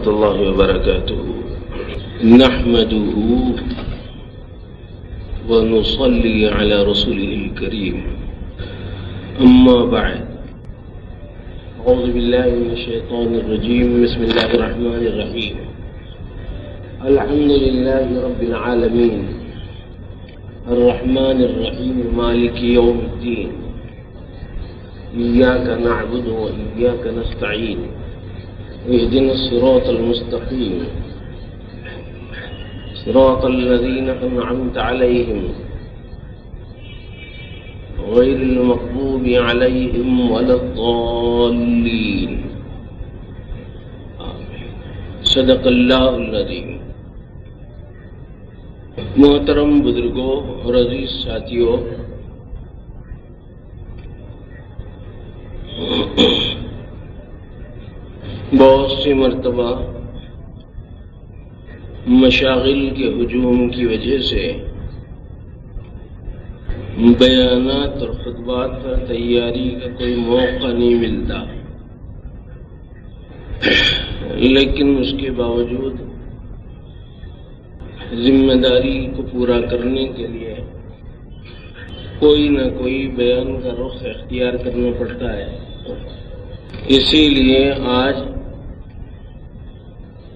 ورحمۃ اللہ وبرکاتہ نحمده ونصلي على رسوله الكريم اما بعد اعوذ بالله من الشيطان الرجيم بسم الله الرحمن الرحيم الحمد لله رب العالمين الرحمن الرحيم مالك يوم الدين إياك نعبد وإياك نستعين اهدنا الصراط المستقيم صراط الذين أنعمت عليهم غير المغضوب عليهم ولا الضالين صدق اللہ العظیم۔ محترم بزرگوں اور عزیز ساتھیوں، بہت سی مرتبہ مشاغل کے ہجوم کی وجہ سے بیانات اور خطبات پر تیاری کا کوئی موقع نہیں ملتا، لیکن اس کے باوجود ذمہ داری کو پورا کرنے کے لیے کوئی نہ کوئی بیان کا رخ اختیار کرنا پڑتا ہے۔ اسی لیے آج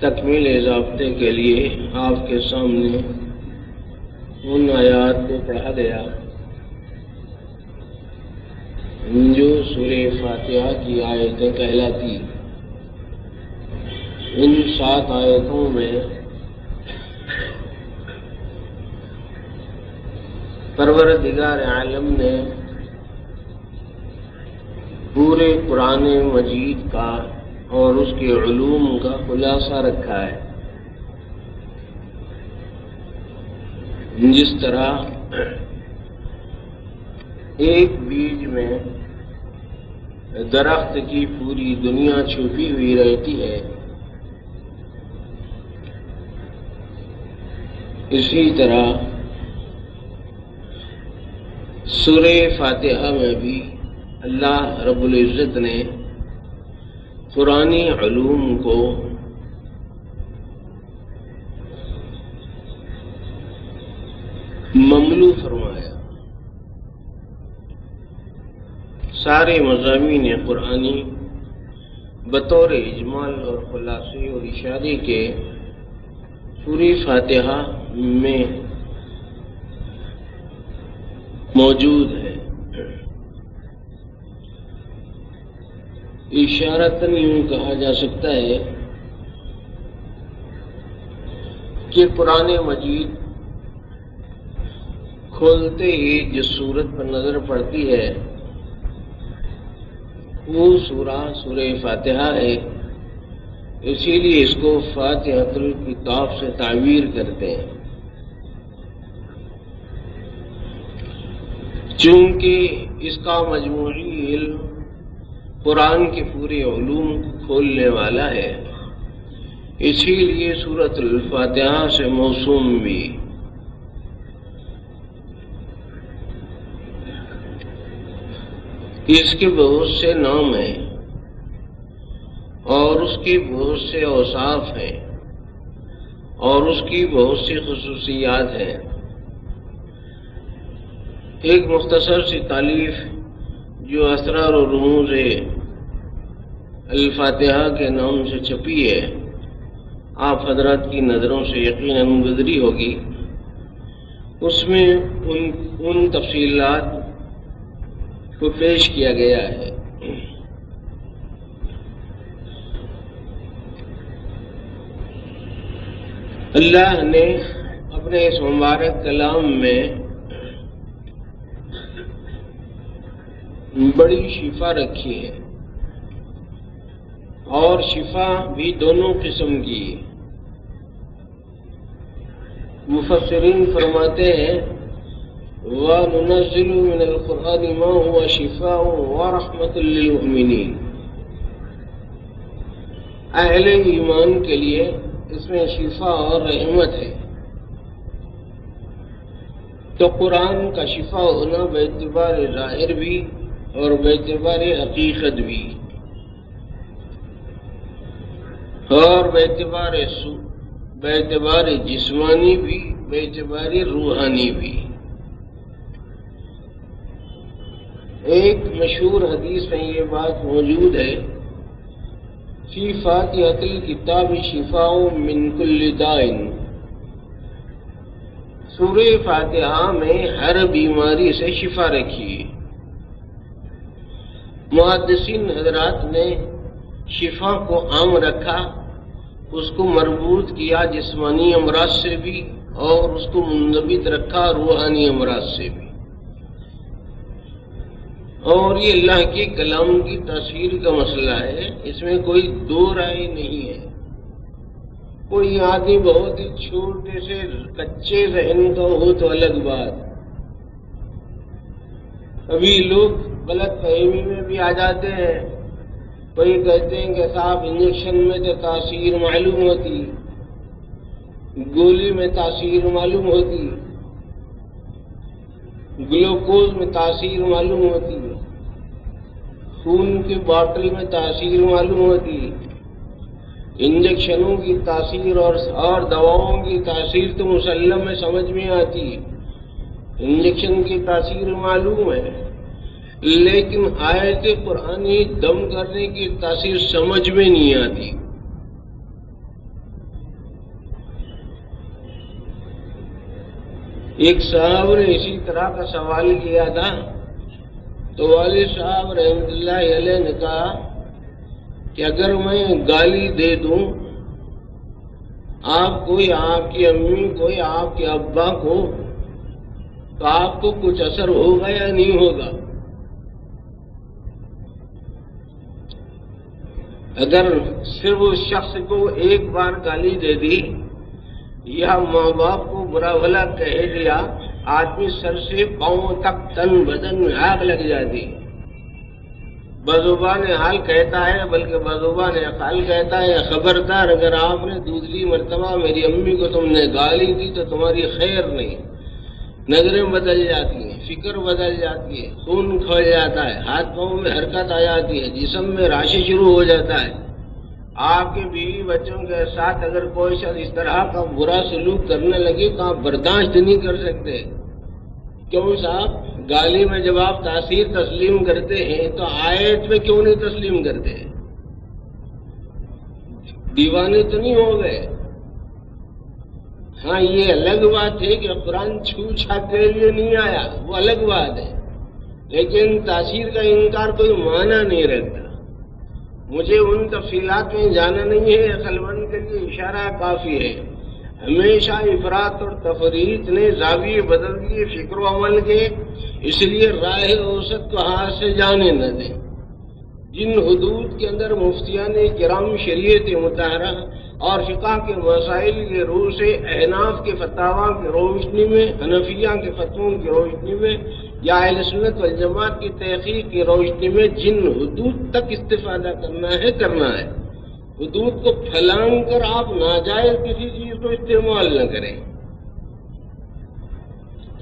تکمیل ضابطے کے لیے آپ کے سامنے ان آیات کو پڑھا گیا جو سورہ فاتحہ کی آیتیں کہلاتی۔ ان 7 آیتوں میں پروردگار عالم نے پورے قرآن مجید کا اور اس کے علوم کا خلاصہ رکھا ہے۔ جس طرح ایک بیج میں درخت کی پوری دنیا چھپی ہوئی رہتی ہے، اسی طرح سورہ فاتحہ میں بھی اللہ رب العزت نے قرآنی علوم کو مملو فرمایا۔ سارے مضامین قرآنی بطور اجمال اور خلاصے اور اشارے کے پوری فاتحہ میں موجود ہے۔ اشارتاً یوں کہا جا سکتا ہے کہ قرآن مجید کھولتے ہی جس سورت پر نظر پڑتی ہے وہ سورہ فاتحہ ہے، اسی لیے اس کو فاتحۃ الکتاب سے تعبیر کرتے ہیں۔ چونکہ اس کا مجموعی علم قرآن کے پورے علوم کو کھولنے والا ہے، اسی لیے سورۃ الفاتحہ سے موسوم بھی۔ اس کے بہت سے نام ہیں اور اس کی بہت سے اوصاف ہیں اور اس کی بہت سی خصوصیات ہیں۔ ایک مختصر سی تالیف جو اسرار و رموز الفاتحہ کے نام سے چھپی ہے، آپ حضرات کی نظروں سے یقیناً گزری ہوگی۔ اس میں ان تفصیلات کو پیش کیا گیا ہے۔ اللہ نے اپنے اس مبارک کلام میں بڑی شفا رکھی ہے، اور شفا بھی دونوں قسم کی۔ مفسرین فرماتے ہیں وَنُنَزِّلُ مِنَ الْقُرْآنِ مَا هُوَ شِفَاءٌ وَرَحْمَةٌ لِّلْمُؤْمِنِينَ۔ اہل ایمان کے لیے اس میں شفا اور رحمت ہے۔ تو قرآن کا شفا ہونا باعتبار ظاہر بھی اور باعتبار حقیقت بھی۔ اور باعتبار جسمانی بھی، باعتبار روحانی بھی۔ ایک مشہور حدیث میں یہ بات موجود ہے، فی فاتحۃ الکتاب شفاء من کل داء، سورہ فاتحہ میں ہر بیماری سے شفا رکھی ہے۔ محدثین حضرات نے شفا کو عام رکھا، اس کو مربوط کیا جسمانی امراض سے بھی، اور اس کو منضبط رکھا روحانی امراض سے بھی۔ اور یہ اللہ کے کلام کی تاثیر کا مسئلہ ہے، اس میں کوئی دو رائے نہیں ہے۔ کوئی آدمی بہت ہی چھوٹے سے کچے ذہن کا ہو تو الگ بات، ابھی لوگ غلط فہمی میں بھی آ جاتے ہیں۔ کوئی کہتے ہیں کہ صاحب انجیکشن میں تو تاثیر معلوم ہوتی، گولی میں تاثیر معلوم ہوتی، گلوکوز میں تاثیر معلوم ہوتی، خون کی باٹل میں تاثیر معلوم ہوتی، انجیکشنوں کی تاثیر اور دواؤں کی تاثیر تو مسلم میں سمجھ میں آتی، انجیکشن کی تاثیر معلوم ہے، لیکن آیت قرآنی دم کرنے کی تاثیر سمجھ میں نہیں آتی۔ ایک صاحب نے اسی طرح کا سوال کیا تھا، تو والد صاحب رحمۃ اللہ علیہ نے کہا کہ اگر میں گالی دے دوں آپ کو یا آپ کی امی کو یا آپ کے ابا کو، تو آپ کو کچھ اثر ہوگا یا نہیں ہوگا؟ اگر صرف اس شخص کو ایک بار گالی دے دی یا ماں باپ کو برا بھلا کہہ دیا، آدمی سر سے پاؤں تک تن بدن میں آگ لگ جاتی۔ بزبان حال کہتا ہے، بلکہ بزبان حال کہتا ہے، خبردار اگر آپ نے دوسری مرتبہ میری امی کو تم نے گالی دی تو تمہاری خیر نہیں۔ نظریں بدل جاتی ہیں، فکر بدل جاتی ہے، خون کھول جاتا ہے، ہاتھ پاؤں میں حرکت آ جاتی ہے، جسم میں راشی شروع ہو جاتا ہے۔ آپ کے بیوی بچوں کے ساتھ اگر کوئی شخص اس طرح کا برا سلوک کرنے لگے تو آپ برداشت نہیں کر سکتے۔ کیوں صاحب؟ گالی میں جب آپ تاثیر تسلیم کرتے ہیں تو آیت میں کیوں نہیں تسلیم کرتے؟ دیوانے تو نہیں ہو گئے؟ ہاں یہ الگ بات ہے کہ قرآن چھو چھاپ کے لیے نہیں آیا، وہ الگ بات ہے، لیکن تاثیر کا انکار کوئی معنی نہیں رکھتا۔ مجھے ان تفصیلات میں جانا نہیں ہے، عقل مند کے لیے اشارہ کافی ہے۔ ہمیشہ افراط اور تفریط نے زاویے بدل دیے فکر و عمل کے، اس لیے راہ اوسط کو ہاتھ سے جانے نہ دیں۔ جن حدود کے اندر مفتیان کرام شریعت مطہرہ اور فقہ کے مسائل کے روح سے احناف کے فتاویٰ کی روشنی میں، حنفیہ کے فتووں کی روشنی میں یا اہل سنت والجماعت کی تحقیق کی روشنی میں جن حدود تک استفادہ کرنا ہے، حدود کو پھلانگ کر آپ ناجائز کسی چیز کو استعمال نہ کریں۔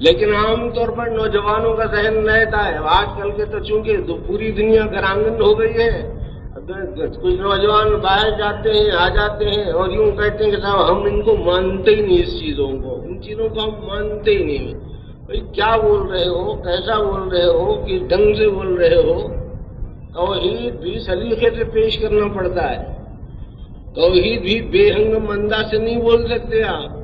لیکن عام طور پر نوجوانوں کا ذہن رہتا ہے، آج کل کے تو چونکہ پوری دنیا گرانگن ہو گئی ہے، کچھ نوجوان باہر جاتے ہیں، آ جاتے ہیں اور یوں کہتے ہیں کہ صاحب ہم ان کو مانتے ہی نہیں، اس چیزوں کو، ان چیزوں کو ہم مانتے ہی نہیں۔ بھائی کیا بول رہے ہو، کیسا بول رہے ہو، کس ڈھنگ سے بول رہے ہو؟ توحید بھی سلیقے سے پیش کرنا پڑتا ہے، توحید بھی بے ہنگم انداز سے نہیں بول سکتے آپ،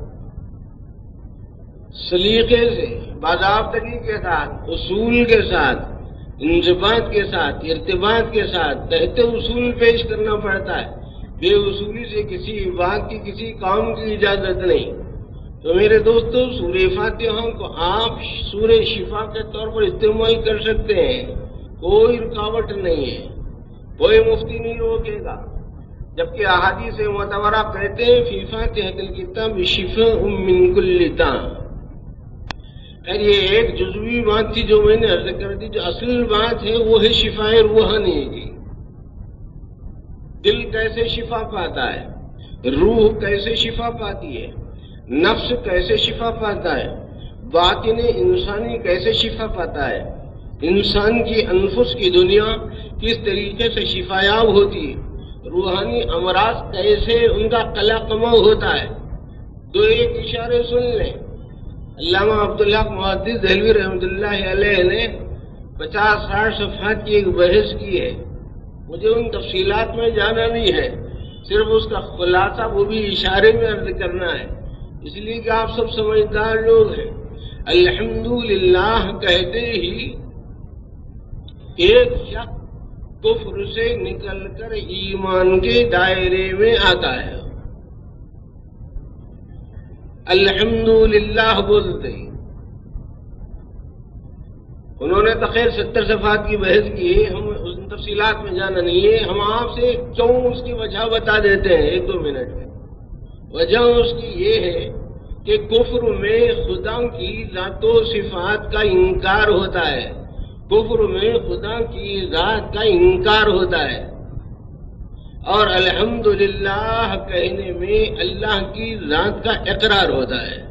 سلیقے سے، باضابطگی کے ساتھ، اصول کے ساتھ، انضباط کے ساتھ، ارتباط کے ساتھ تحت اصول پیش کرنا پڑتا ہے۔ بے اصولی سے کسی بات کی، کسی کام کی اجازت نہیں۔ تو میرے دوستو، سورہ فاتحہ کو آپ سورہ شفا کے طور پر استعمال کر سکتے ہیں، کوئی رکاوٹ نہیں ہے، کوئی مفتی نہیں روکے گا، جبکہ احادیث معتبرہ کہتے ہیں فی فاتحۃ الکتاب شفاء من کل داء۔ خیر یہ ایک جزوی بات تھی جو میں نے عرض کر دی، جو اصل بات ہے وہ ہے شفاء روحانی کی۔ دل کیسے شفا پاتا ہے، روح کیسے شفا پاتی ہے، نفس کیسے شفا پاتا ہے، باطن انسانی کیسے شفا پاتا ہے، انسان کی انفس کی دنیا کس طریقے سے شفایاب ہوتی ہے، روحانی امراض کیسے ان کا قلع کما ہوتا ہے، تو ایک اشارے سن لیں۔ علامہ عبداللہ محدث دہلوی رحمۃ اللہ علیہ نے 50-60 صفحات کی ایک بحث کی ہے، مجھے ان تفصیلات میں جانا نہیں ہے، صرف اس کا خلاصہ وہ بھی اشارے میں عرض کرنا ہے، اس لیے کہ آپ سب سمجھدار لوگ ہیں۔ الحمدللہ کہتے ہی ایک شخص کفر سے نکل کر ایمان کے دائرے میں آتا ہے۔ الحمدللہ بولتے ہی انہوں نے تو خیر 70 صفحات کی بحث کی ہے، ہم اس تفصیلات میں جانا نہیں ہے، ہم آپ سے کیوں اس کی وجہ بتا دیتے ہیں 1-2 منٹ میں۔ وجہ اس کی یہ ہے کہ کفر میں خدا کی ذات و صفات کا انکار ہوتا ہے، کفر میں خدا کی ذات کا انکار ہوتا ہے، اور الحمدللہ کہنے میں اللہ کی ذات کا اقرار ہوتا ہے۔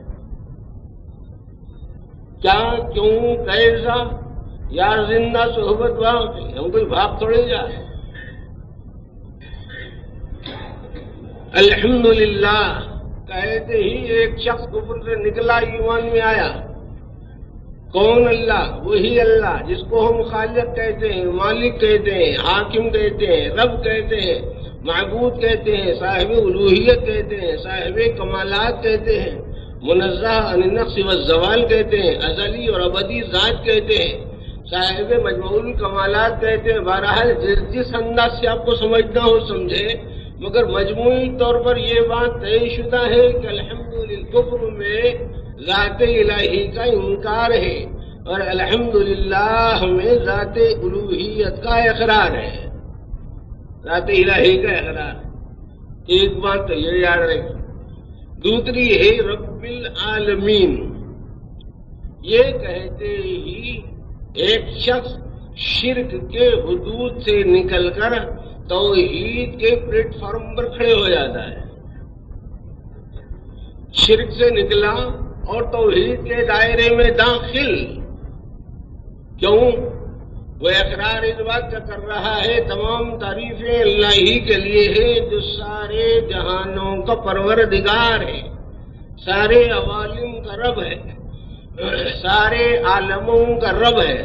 کیا، کیوں، کیسا، یار زندہ صحبت واقعی، ہم کوئی بھاگ تھوڑے جائے۔ الحمدللہ کہتے ہی ایک شخص کفر سے نکلا، ایمان میں آیا۔ کون؟ اللہ، وہی اللہ جس کو ہم خالق کہتے ہیں، مالک کہتے ہیں، حاکم کہتے ہیں، رب کہتے ہیں، معبود کہتے ہیں، صاحب الوہیت کہتے ہیں، صاحب کمالات کہتے ہیں، منزہ عن النقص والزوال کہتے ہیں، ازلی اور ابدی ذات کہتے ہیں، صاحب مجموع الکمالات کہتے ہیں۔ بہرحال جس انداز سے آپ کو سمجھنا ہو سمجھے، مگر مجموعی طور پر یہ بات طے شدہ ہے کہ الحمدللہ کفر میں ذات الہی کا انکار ہے اور الحمدللہ میں ذات الوہیت کا اقرار ہے، ذات الہی کا اقرار۔ ایک بات تو یہ یاد رکھیں۔ دوسری ہے رب العالمین، یہ کہتے ہی ایک شخص شرک کے حدود سے نکل کر توحید کے پلیٹ فارم پر کھڑے ہو جاتا ہے۔ شرک سے نکلا اور توحید کے دائرے میں داخل، کیوں؟ وہ اقرار اس بات کا کر رہا ہے تمام تعریفیں اللہ ہی کے لیے ہے جو سارے جہانوں کا پروردگار ہے، سارے عوالم کا رب ہے، سارے عالموں کا رب ہے۔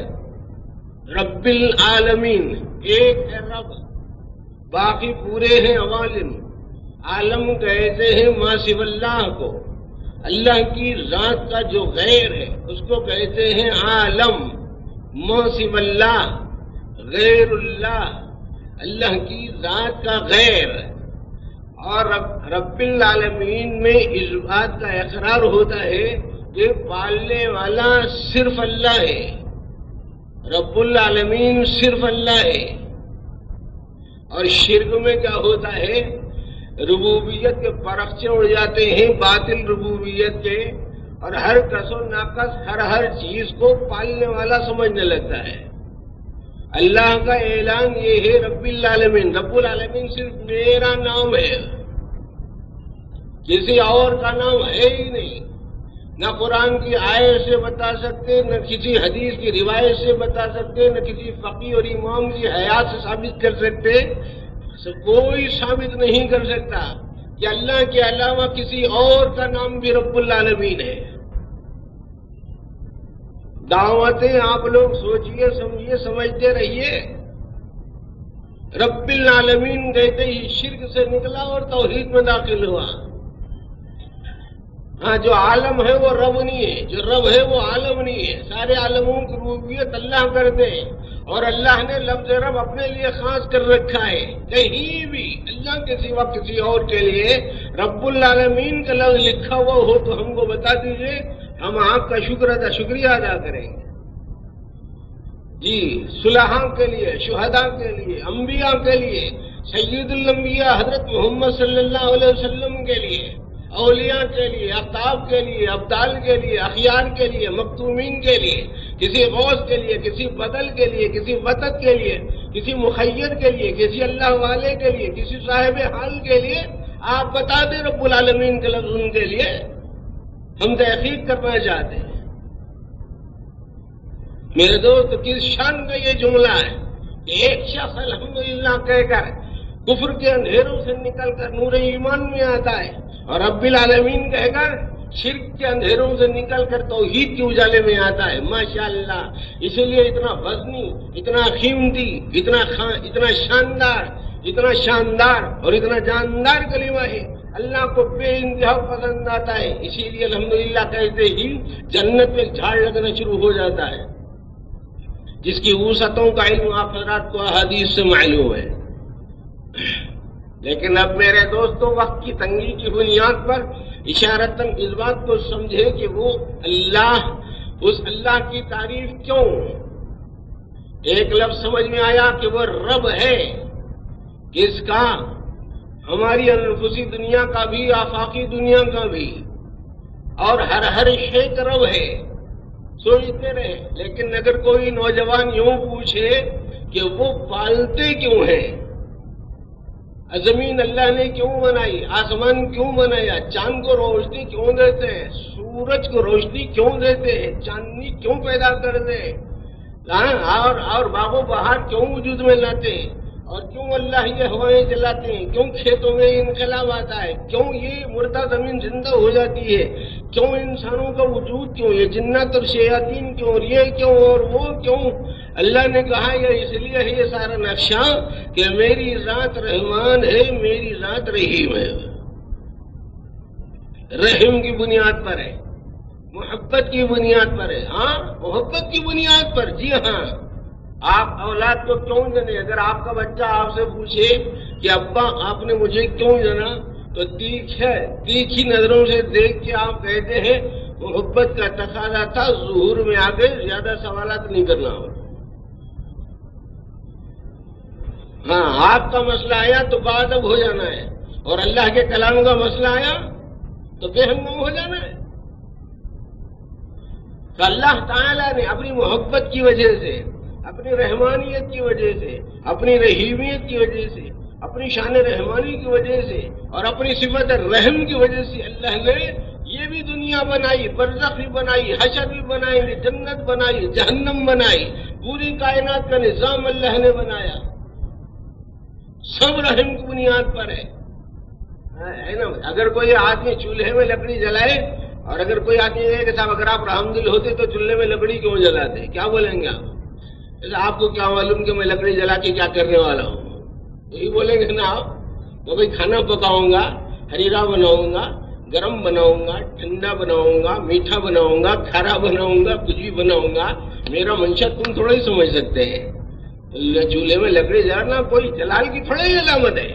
رب العالمین، ایک ہے رب، باقی پورے ہیں عوالم۔ عالم کہتے ہیں ما سوی اللہ کو، اللہ کی ذات کا جو غیر ہے اس کو کہتے ہیں عالم۔ ما سوی اللہ، غیر اللہ، اللہ کی ذات کا غیر۔ اور رب العالمین میں اس بات کا اقرار ہوتا ہے کہ پالنے والا صرف اللہ ہے، رب العالمین صرف اللہ ہے۔ اور شرک میں کیا ہوتا ہے؟ ربوبیت کے پرخچے اڑ جاتے ہیں، باطل ربوبیت کے، اور ہر کس و ناقص ہر چیز کو پالنے والا سمجھنے لگتا ہے۔ اللہ کا اعلان یہ ہے رب العالمین، رب العالمین صرف میرا نام ہے، کسی اور کا نام ہے ہی نہیں۔ نہ قرآن کی آیت سے بتا سکتے، نہ کسی حدیث کی روایت سے بتا سکتے، نہ کسی فقی اور امام کی حیات سے ثابت کر سکتے، کوئی ثابت نہیں کر سکتا کہ اللہ کے علاوہ کسی اور کا نام بھی رب العالمین ہے۔ دعوتیں آپ لوگ سوچئے سمجھیے سمجھتے رہیے۔ رب العالمین کہتے ہی شرک سے نکلا اور توحید میں داخل ہوا۔ ہاں، جو عالم ہے وہ رب نہیں ہے، جو رب ہے وہ عالم نہیں ہے۔ سارے عالموں کی ربوبیت اللہ کرتے ہیں، اور اللہ نے لفظ رب اپنے لیے خاص کر رکھا ہے۔ کہیں بھی اللہ کے سوا کسی اور کے لیے رب العالمین کا لفظ لکھا ہوا ہو تو ہم کو بتا دیجئے، ہم آپ کا شکریہ ادا کریں گے۔ جی، صلحاء کے لیے، شہداء کے لیے، انبیاء کے لیے، سید الانبیاء حضرت محمد صلی اللہ علیہ وسلم کے لیے، اولیاء کے لیے، اقطاب کے لیے، ابدال کے لیے، اخیار کے لیے، مکتومین کے لیے، کسی غوث کے لیے، کسی بدل کے لیے، کسی وطد کے لیے، کسی مخیر کے لیے، کسی اللہ والے کے لیے، کسی صاحب حال کے لیے، آپ بتا دیں رب العالمین کے لفظ ان کے لیے، ہم تحقیق کرنا چاہتے ہیں۔ میرے دوست، کس شان کا یہ جملہ ہے کہ ایک شخص الحمدللہ کہہ کر کفر کے اندھیروں سے نکل کر نور ایمان میں آتا ہے، اور رب العالمین کہے گا شرک کے اندھیروں سے نکل کر توحید کے اجالے میں آتا ہے۔ ماشاءاللہ، اسی لیے اتنا وزنی، اتنا قیمتی، اتنا شاندار اور اتنا جاندار کلمہ ہے، اللہ کو بے انتہا پسند آتا ہے۔ اسی لیے الحمدللہ کہتے ہی جنت میں جھاڑ لگنا شروع ہو جاتا ہے، جس کی وسعتوں کا علم آپ حضرات کو احادیث سے معلوم ہے۔ لیکن اب میرے دوستوں، وقت کی تنگی کی بنیاد پر اشارتاً اس بات کو سمجھے کہ وہ اللہ، اس اللہ کی تعریف کیوں؟ ایک لفظ سمجھ میں آیا کہ وہ رب ہے، کس کا؟ ہماری انفسی دنیا کا بھی، آفاقی دنیا کا بھی، اور ہر شے کا رب ہے، سوچتے رہے۔ لیکن اگر کوئی نوجوان یوں پوچھے کہ وہ پالتے کیوں ہیں، زمین اللہ نے کیوں بنائی، آسمان کیوں بنایا، چاند کو روشنی کیوں دیتے ہیں، سورج کو روشنی کیوں دیتے ہیں، چاندنی کیوں پیدا کرتے ہیں، اور باغ و بہار کیوں وجود میں لاتے ہیں، اور کیوں اللہ یہ ہوائیں چلاتے ہیں، کیوں کھیتوں میں انقلاب آتا ہے، کیوں یہ مردہ زمین زندہ ہو جاتی ہے، کیوں انسانوں کا وجود کیوں، یہ جنات اور شیاطین کیوں، اور یہ کیوں اور وہ کیوں؟ اللہ نے کہا یہ اس لیے ہے یہ سارا نقشہ کہ میری ذات رحمان ہے، میری ذات رحیم ہے، رحم کی بنیاد پر ہے، محبت کی بنیاد پر ہے۔ ہاں، محبت کی بنیاد پر، جی ہاں۔ آپ اولاد کو کیوں جنے؟ اگر آپ کا بچہ آپ سے پوچھے کہ ابا آپ نے مجھے کیوں جنا، تو تیکھی نظروں سے دیکھ کے آپ کہتے ہیں محبت کا تقاضا تھا، ظہور میں آگے زیادہ سوالات نہیں کرنا ہو۔ ہاں، آپ کا مسئلہ آیا تو باادب ہو جانا ہے، اور اللہ کے کلام کا مسئلہ آیا تو بے ہنگم ہو جانا ہے۔ تو اللہ تعالیٰ نے اپنی محبت کی وجہ سے، اپنی رحمانیت کی وجہ سے، اپنی رحیمیت کی وجہ سے، اپنی شان رحمانی کی وجہ سے، اور اپنی صفت رحم کی وجہ سے اللہ نے یہ بھی دنیا بنائی، برزخ بھی بنائی، حشر بھی بنائی، جنت بنائی، جہنم بنائی، پوری کائنات کا نظام اللہ نے بنایا، سب رحم کی بنیاد پر ہے نا۔ اگر کوئی آدمی چولہے میں لکڑی جلائے، اور اگر کوئی آدمی کہے کہ صاحب اگر آپ رحم دل ہوتے تو چولہے میں لکڑی کیوں جلاتے، کیا بولیں گے آپ؟ آپ کو کیا معلوم کہ میں لکڑی جلا کے کیا کرنے والا ہوں؟ یہی بولیں گے نا آپ۔ تو بھائی کھانا پکاؤں گا، ہریرا بناؤں گا، گرم بناؤں گا، ٹھنڈا بناؤں گا، میٹھا بناؤں گا، کھارا بناؤں گا، کچھ بھی بناؤں گا، میرا منشا تم تھوڑا ہی سمجھ سکتے ہیں۔ چولہے میں لکڑی جلانا کوئی جلال کی تھوڑا ہی علامت ہے۔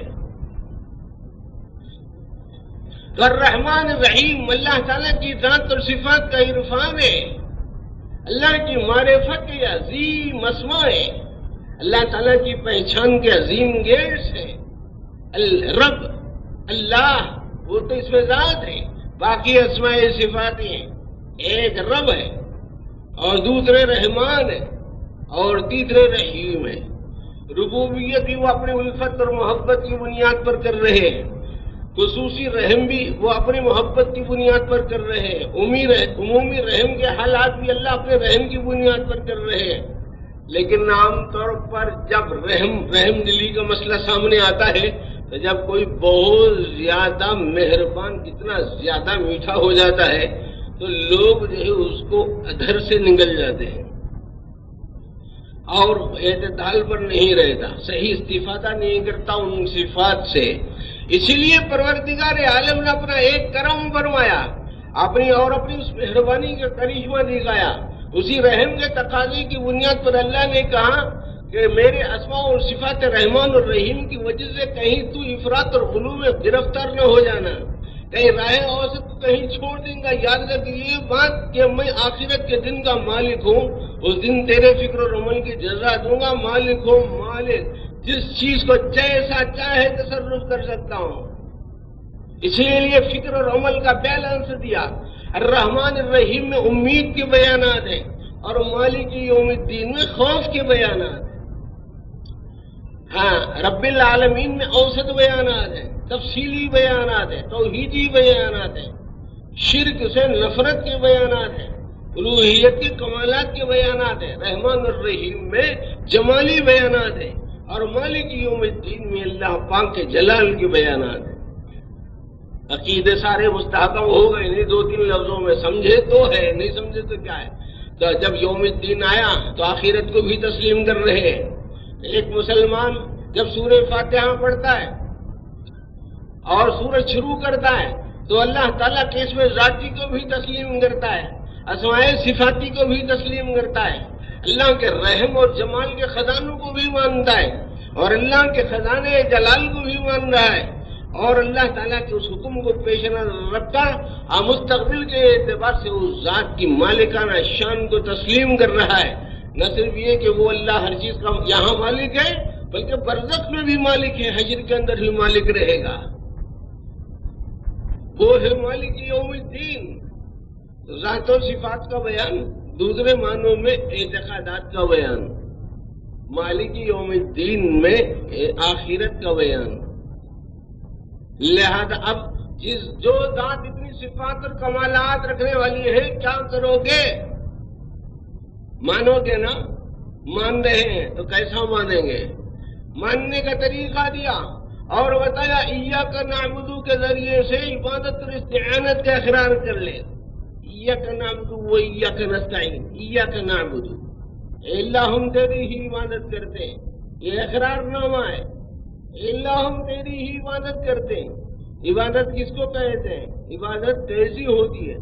تو الرحمن الرحیم اللہ تعالیٰ کی ذات اور صفات کا عرفان ہے، اللہ کی معرفت کے عظیم اسماء ہے، اللہ تعالیٰ کی پہچان کے عظیم گیٹس ہیں۔ الرب، اللہ، وہ تو اس میں ذات ہے، باقی اسماء صفات ہیں۔ ایک رب ہے، اور دوسرے رحمان ہے، اور تیسرے رحیم ہے۔ ربوبیت بھی وہ اپنی الفت اور محبت کی بنیاد پر کر رہے ہیں، خصوصی رحم بھی وہ اپنی محبت کی بنیاد پر کر رہے ہیں، عمومی رحم کے حالات بھی اللہ اپنے رحم کی بنیاد پر کر رہے ہیں۔ لیکن عام طور پر جب رحم دلی کا مسئلہ سامنے آتا ہے تو جب کوئی بہت زیادہ مہربان، اتنا زیادہ میٹھا ہو جاتا ہے تو لوگ جو ہے اس کو ادھر سے نگل جاتے ہیں اور اعتدال پر نہیں رہتا، صحیح استفادہ نہیں کرتا ان صفات سے۔ اسی لیے پروردگار عالم نے اپنا ایک کرم فرمایا، اپنی اس مہربانی کا کرشمہ دکھایا۔ اسی رحم کے تقاضے کی بنیاد پر اللہ نے کہا کہ میرے اسماء اور صفات رحمان اور رحیم کی وجہ سے کہیں تو افراط اور غلو میں گرفتار نہ ہو جانا، کہیں راہ اوسط کو کہیں چھوڑ دیں گا۔ یاد رکھ یہ بات کہ میں آخرت کے دن کا مالک ہوں، اس دن تیرے فکر اور عمل کی جزا دوں گا۔ مالک ہوں، مالک، جس چیز کو جیسا چاہے تصرف کر سکتا ہوں، اسی لیے فکر اور عمل کا بیلنس دیا۔ الرحمن الرحیم میں امید کے بیانات ہیں، اور مالک یوم الدین میں خوف کے بیانات ہیں۔ ہاں، رب العالمین میں اوسط بیانات ہیں، تفصیلی بیانات ہیں، توحیدی بیانات ہیں، شرک سے نفرت کے بیانات ہیں، الوہیت کے کمالات کے بیانات ہیں۔ رحمان الرحیم میں جمالی بیانات ہیں، اور مالک یوم الدین میں اللہ پاک کے جلال کے بیانات ہیں۔ عقیدے سارے مستحکم ہو گئے نہیں، 2-3 لفظوں میں سمجھے تو ہے، نہیں سمجھے تو کیا ہے۔ تو جب یوم الدین آیا تو آخرت کو بھی تسلیم کر رہے ہیں۔ ایک مسلمان جب سورہ فاتحہ پڑھتا ہے اور سورج شروع کرتا ہے تو اللہ تعالیٰ کے اسم ذاتی کو بھی تسلیم کرتا ہے، اسماء صفاتی کو بھی تسلیم کرتا ہے، اللہ کے رحم اور جمال کے خزانوں کو بھی مانتا ہے، اور اللہ کے خزانے جلال کو بھی مان رہا ہے، اور اللہ تعالیٰ کے اس حکم کو پیش نظر رکھتا ہے، مستقبل کے اعتبار سے اس ذات کی مالکانہ شان کو تسلیم کر رہا ہے۔ نہ صرف یہ کہ وہ اللہ ہر چیز کا یہاں مالک ہے، بلکہ برزخ میں بھی مالک ہے، حشر کے اندر بھی مالک رہے گا۔ وہ ہے مالک یوم الدین۔ ذات و صفات کا بیان، دوسرے معنوں میں اعتقادات کا بیان، مالک یوم الدین میں آخرت کا بیان۔ لہذا اب جو ذات اتنی صفات اور کمالات رکھنے والی ہے، کیا کرو گے؟ مانو گے نا؟ مان رہے ہیں تو کیسا مانیں گے؟ ماننے کا طریقہ دیا اور بتایا ایاک نعبد کے ذریعے سے عبادت اور استعانت کا اقرار کر لے۔ ایاک نعبد و ایاک نستعین، ایاک نعبد، اے اللہ ہم تیری ہی عبادت کرتے ہیں، یہ اقرار نامہ ہے، اے اللہ ہم تیری ہی عبادت کرتے ہیں۔ عبادت کس کو کہتے ہیں؟ عبادت کیسی ہوتی ہے؟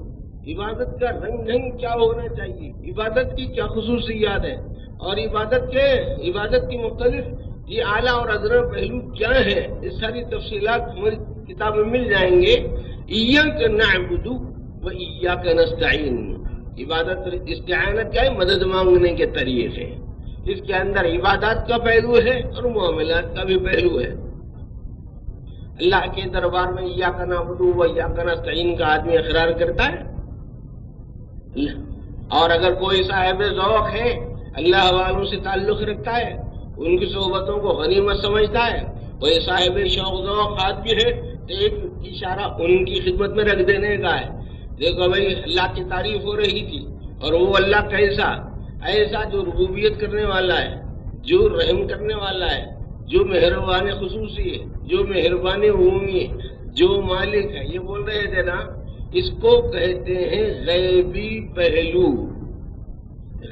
عبادت کا رنگ ڈھنگ کیا ہونا چاہیے؟ عبادت کی کیا خصوصیات ہیں؟ اور عبادت کی مختلف یہ اعلیٰ اور ادنا پہلو کیا ہے؟ اس ساری تفصیلات ہماری کتاب میں مل جائیں گے۔ ایاک نعبد و ایاک نستعین، عبادت اور استعانت کیا ہے؟ مدد مانگنے کے طریقے، اس کے اندر عبادات کا پہلو ہے اور معاملات کا بھی پہلو ہے۔ اللہ کے دربار میں ایاک نعبد و ایاک نستعین کا آدمی اقرار کرتا ہے، اور اگر کوئی صاحب ذوق ہے، اللہ والوں سے تعلق رکھتا ہے، ان کی صحبتوں کو غنیمت سمجھتا ہے، کوئی صاحب شوق ذوق آدمی ہے تو ایک اشارہ ان کی خدمت میں رکھ دینے کا ہے۔ دیکھو بھائی، اللہ کی تعریف ہو رہی تھی، اور وہ اللہ کیسا؟ ایسا جو ربوبیت کرنے والا ہے، جو رحم کرنے والا ہے، جو مہربان خصوصی ہے، جو مہربان عمومی ہے، جو مالک ہے۔ یہ بول رہے تھے نا، اس کو کہتے ہیں غیبی پہلو،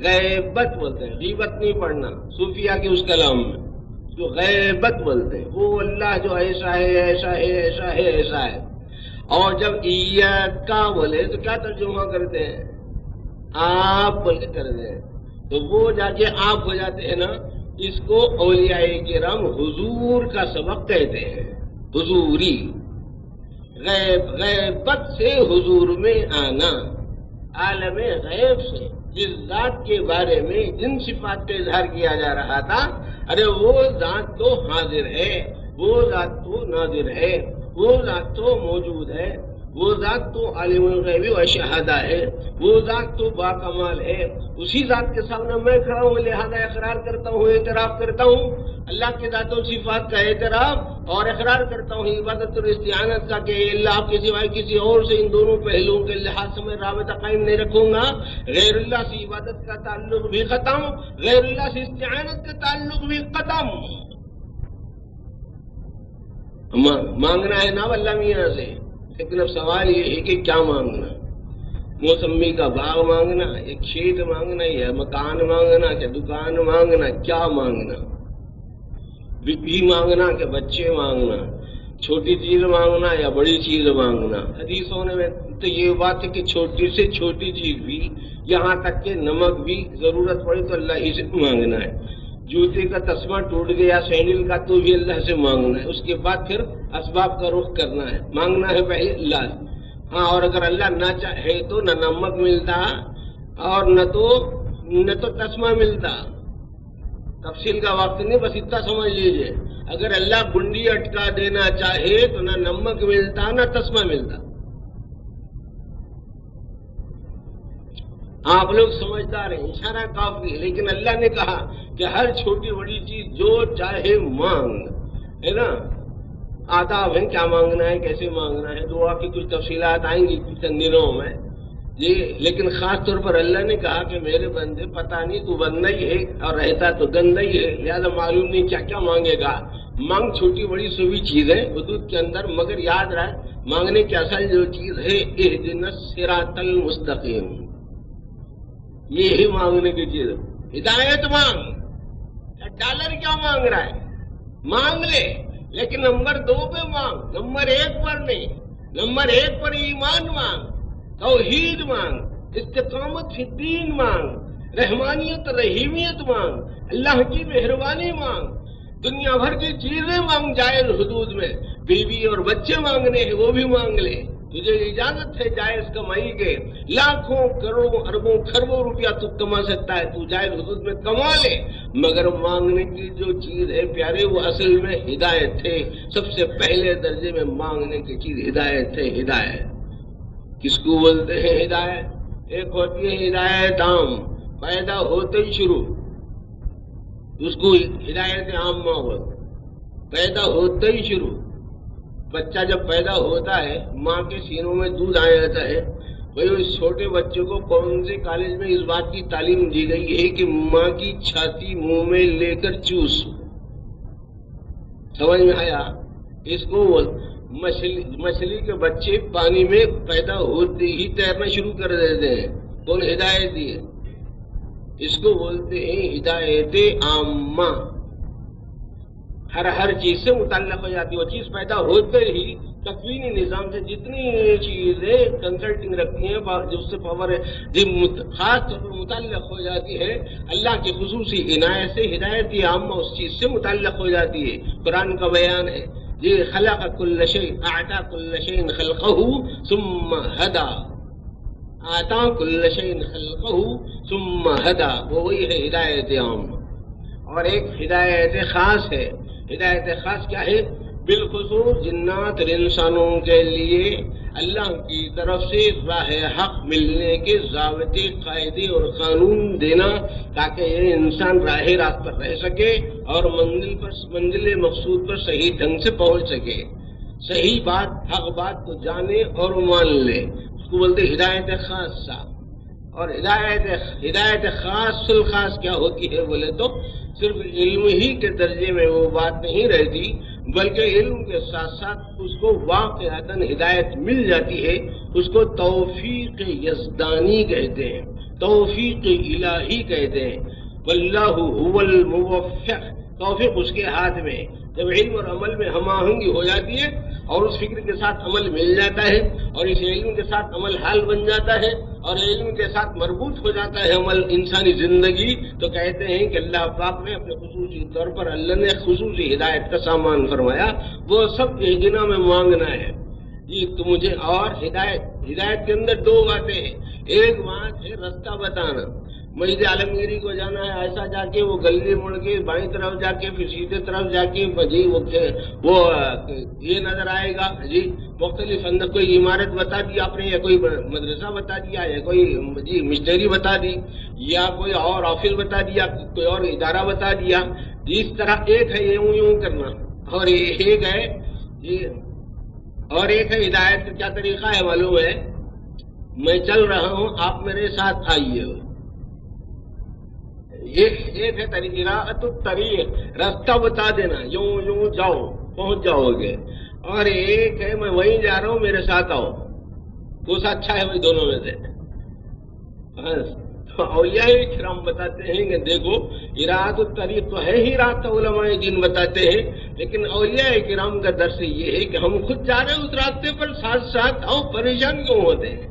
غیبت بولتے ہیں، غیبت نہیں پڑھنا صوفیہ کے اس کلام میں، جو غیبت بولتے ہیں وہ اللہ جو ایسا ہے، ایسا ہے، ایسا ہے، ایسا ہے۔ اور جب ایاک بولے تو کیا ترجمہ کرتے ہیں؟ آپ بول کے کرتے ہیں، تو وہ جا کے آپ ہو جاتے ہیں نا۔ اس کو اولیاء کرام حضور کا سبق کہتے ہیں، حضوری، غیبت سے حضور میں آنا، عالم غیب سے جس ذات کے بارے میں جن صفات کا اظہار کیا جا رہا تھا، ارے وہ ذات تو حاضر ہے، وہ ذات تو ناظر ہے، وہ ذات تو موجود ہے، وہ ذات تو عالم الغیب و شہادہ ہے، وہ ذات تو باکمال ہے۔ اسی ذات کے سامنے میں کھڑا ہوں، لہذا اقرار کرتا ہوں، اعتراف کرتا ہوں اللہ کے ذات و صفات کا اعتراف، اور اقرار کرتا ہوں عبادت اور استعانت کا کہ اللہ کے سوائے کسی اور سے ان دونوں پہلوؤں کے لحاظ سے میں رابطہ قائم نہیں رکھوں گا۔ غیر اللہ سے عبادت کا تعلق بھی ختم، غیر اللہ سے استعانت کا تعلق بھی ختم۔ مانگنا ہے نا اللہ میاں سے، لیکن اب سوال یہ ہے کہ کیا مانگنا؟ موسمی کا باغ مانگنا، یا کھیت مانگنا، یا مکان مانگنا، یا دکان مانگنا؟ کیا مانگنا؟ بیوی مانگنا کہ بچے مانگنا؟ چھوٹی چیز مانگنا یا بڑی چیز مانگنا؟ حدیثوں میں تو یہ بات ہے کہ چھوٹی سے چھوٹی چیز بھی، یہاں تک کہ نمک بھی ضرورت پڑے تو اللہ ہی سے مانگنا ہے۔ جوتے کا تسمہ ٹوٹ گیا سینڈل کا تو بھی اللہ سے مانگنا ہے، اس کے بعد پھر اسباب کا رخ کرنا ہے، مانگنا ہے پہلے اللہ سے۔ ہاں، اور اگر اللہ نہ چاہے تو نہ نمک ملتا اور نہ تو تسمہ ملتا۔ تفصیل کا وقت نہیں، بس اتنا سمجھ لیجئے، اگر اللہ گنڈی اٹکا دینا چاہے تو نہ نمک ملتا نہ تسمہ ملتا۔ آپ لوگ سمجھدار ہیں، اشارہ کافی ہے، لیکن اللہ نے کہا کہ ہر چھوٹی بڑی چیز جو چاہے مانگ، ہے نا۔ آداب ہیں، کیا مانگنا ہے، کیسے مانگنا ہے، دعا کی کچھ تفصیلات آئیں گی کچھ دنوں میں، جی لیکن خاص طور پر اللہ نے کہا کہ میرے بندے پتہ نہیں تو بندہ ہی ہے اور رہتا تو گندہ ہی ہے، لہذا معلوم نہیں کیا کیا مانگے گا، مانگ چھوٹی بڑی سبھی چیز ہے حدود کے اندر، مگر یاد رہے مانگنے کی اصل جو چیز ہے اہدنا الصراط المستقیم، یہ ہی مانگنے کی چیز ہے۔ ہدایت مانگ، ڈالر کیا مانگ رہا ہے مانگ لے، لیکن نمبر 2 پہ مانگ، نمبر 1 پر نہیں، نمبر 1 پر ایمان مانگ، توحید مانگ، استقامت فی الدین مانگ، رحمانیت رحیمیت مانگ، اللہ کی مہربانی مانگ، دنیا بھر کی چیزیں مانگ جائز حدود میں، بیوی اور بچے مانگنے ہیں وہ بھی مانگ لے، تجھے اجازت ہے جائز کمائی کے، لاکھوں کروڑوں اربوں خربوں روپیہ تو کما سکتا ہے، تو جائز حدود میں کما لے، مگر مانگنے کی جو چیز ہے پیارے وہ اصل میں ہدایت ہے، سب سے پہلے درجے میں مانگنے کی چیز ہدایت ہے۔ ہدایت کس کو بولتے ہیں ہدایت؟ ایک ہوتی ہے ہدایت عام، پیدا ہوتے ہی شروع، اس کو ہدایت عامہ بولتے، پیدا ہوتے ہی شروع، بچہ جب پیدا ہوتا ہے ماں کے سینوں میں دودھ آ جاتا ہے، بھائی اس چھوٹے بچے کو کون سے کالج میں اس بات کی تعلیم دی گئی ہے کہ ماں کی چھاتی منہ میں لے کر چوس، سمجھ میں آیا؟ اس کو مچھلی کے بچے پانی میں پیدا ہوتے ہی تیرنا شروع کر دیتے ہیں، کون ہدایت دی ہے؟ اس کو بولتے ہیں ہدایت عامہ، ہر چیز سے متعلق ہو جاتی ہے، وہ چیز پیدا ہوتے ہی تکوینی نظام سے جتنی چیزیں کنسلٹنگ رکھتی ہیں جس سے پاور ہے خاص طور پر متعلق ہو جاتی ہے اللہ کی خصوصی عنایت سے، ہدایت عامہ اس چیز سے متعلق ہو جاتی ہے۔ قرآن کا بیان ہے جی خلق کل شیء اعطى كل شيء خلقه ثم هدى، اعطى كل شيء خلقه ثم هدى، وہ وہی ہے ہدایت عامہ۔ اور ایک ہدایت خاص ہے، ہدایت خاص کیا ہے؟ بالخصوص جنات اور انسانوں کے لیے اللہ کی طرف سے راہ حق ملنے کے ضابطے قاعدے اور قانون دینا، تاکہ یہ انسان راہ راست پر رہ سکے اور منزل مقصود پر صحیح ڈھنگ سے پہنچ سکے، صحیح بات حق بات کو جانے اور مان لے، اس کو بولتے ہدایت خاصہ۔ اور ہدایت خاص الخاص کیا ہوتی ہے بولے تو صرف علم ہی کے درجے میں وہ بات نہیں رہتی، بلکہ علم کے ساتھ ساتھ اس کو واقعتاً ہدایت مل جاتی ہے، اس کو توفیق یزدانی کہتے ہیں، توفیق الہی کہتے ہیں، واللہ هو الموفق، توفیق اس کے ہاتھ میں۔ جب علم اور عمل میں ہم آہنگی ہو جاتی ہے اور اس فکر کے ساتھ عمل مل جاتا ہے اور اس علم کے ساتھ عمل حال بن جاتا ہے اور علم کے ساتھ مربوط ہو جاتا ہے عمل انسانی زندگی، تو کہتے ہیں کہ اللہ پاک نے اپنے خصوصی طور پر اللہ نے خصوصی ہدایت کا سامان فرمایا، وہ سب اہدنا میں مانگنا ہے یہ تو مجھے۔ اور ہدایت کے اندر 2 باتیں ہیں، ایک بات ہے رستہ بتانا، مسجد عالمگیری کو جانا ہے، ایسا جا کے وہ گلی مڑ کے بائیں طرف جا کے پھر سیدھے طرف جا کے جی وہ یہ نظر آئے گا جی مختلف اندر کوئی عمارت بتا دی آپ نے، یا کوئی مدرسہ بتا دیا، یا کوئی جی مشتری بتا دی، یا کوئی اور آفس بتا دیا، کوئی اور ادارہ بتا دیا، اس طرح ایک ہے یوں کرنا، اور ایک ہے جی اور ایک ہے ہدایت کا کیا طریقہ ہے معلوم ہے؟ میں چل رہا ہوں آپ میرے ساتھ آئیے، ایک ہے اراءۃ الطریق، راستہ بتا دینا، یوں جاؤ پہنچ جاؤ گے، اور ایک ہے میں وہیں جا رہا ہوں میرے ساتھ آؤ، کون سا اچھا ہے وہی دونوں میں سے؟ تو اولیاء کرام بتاتے ہیں کہ دیکھو اراءۃ الطریق تو ہے ہی راستہ، علماء دین بتاتے ہیں، لیکن اولیاء کرام کا درس یہ ہے کہ ہم خود جا رہے ہیں اس راستے پر، ساتھ ساتھ آؤ، پریشان کیوں ہوتے ہیں؟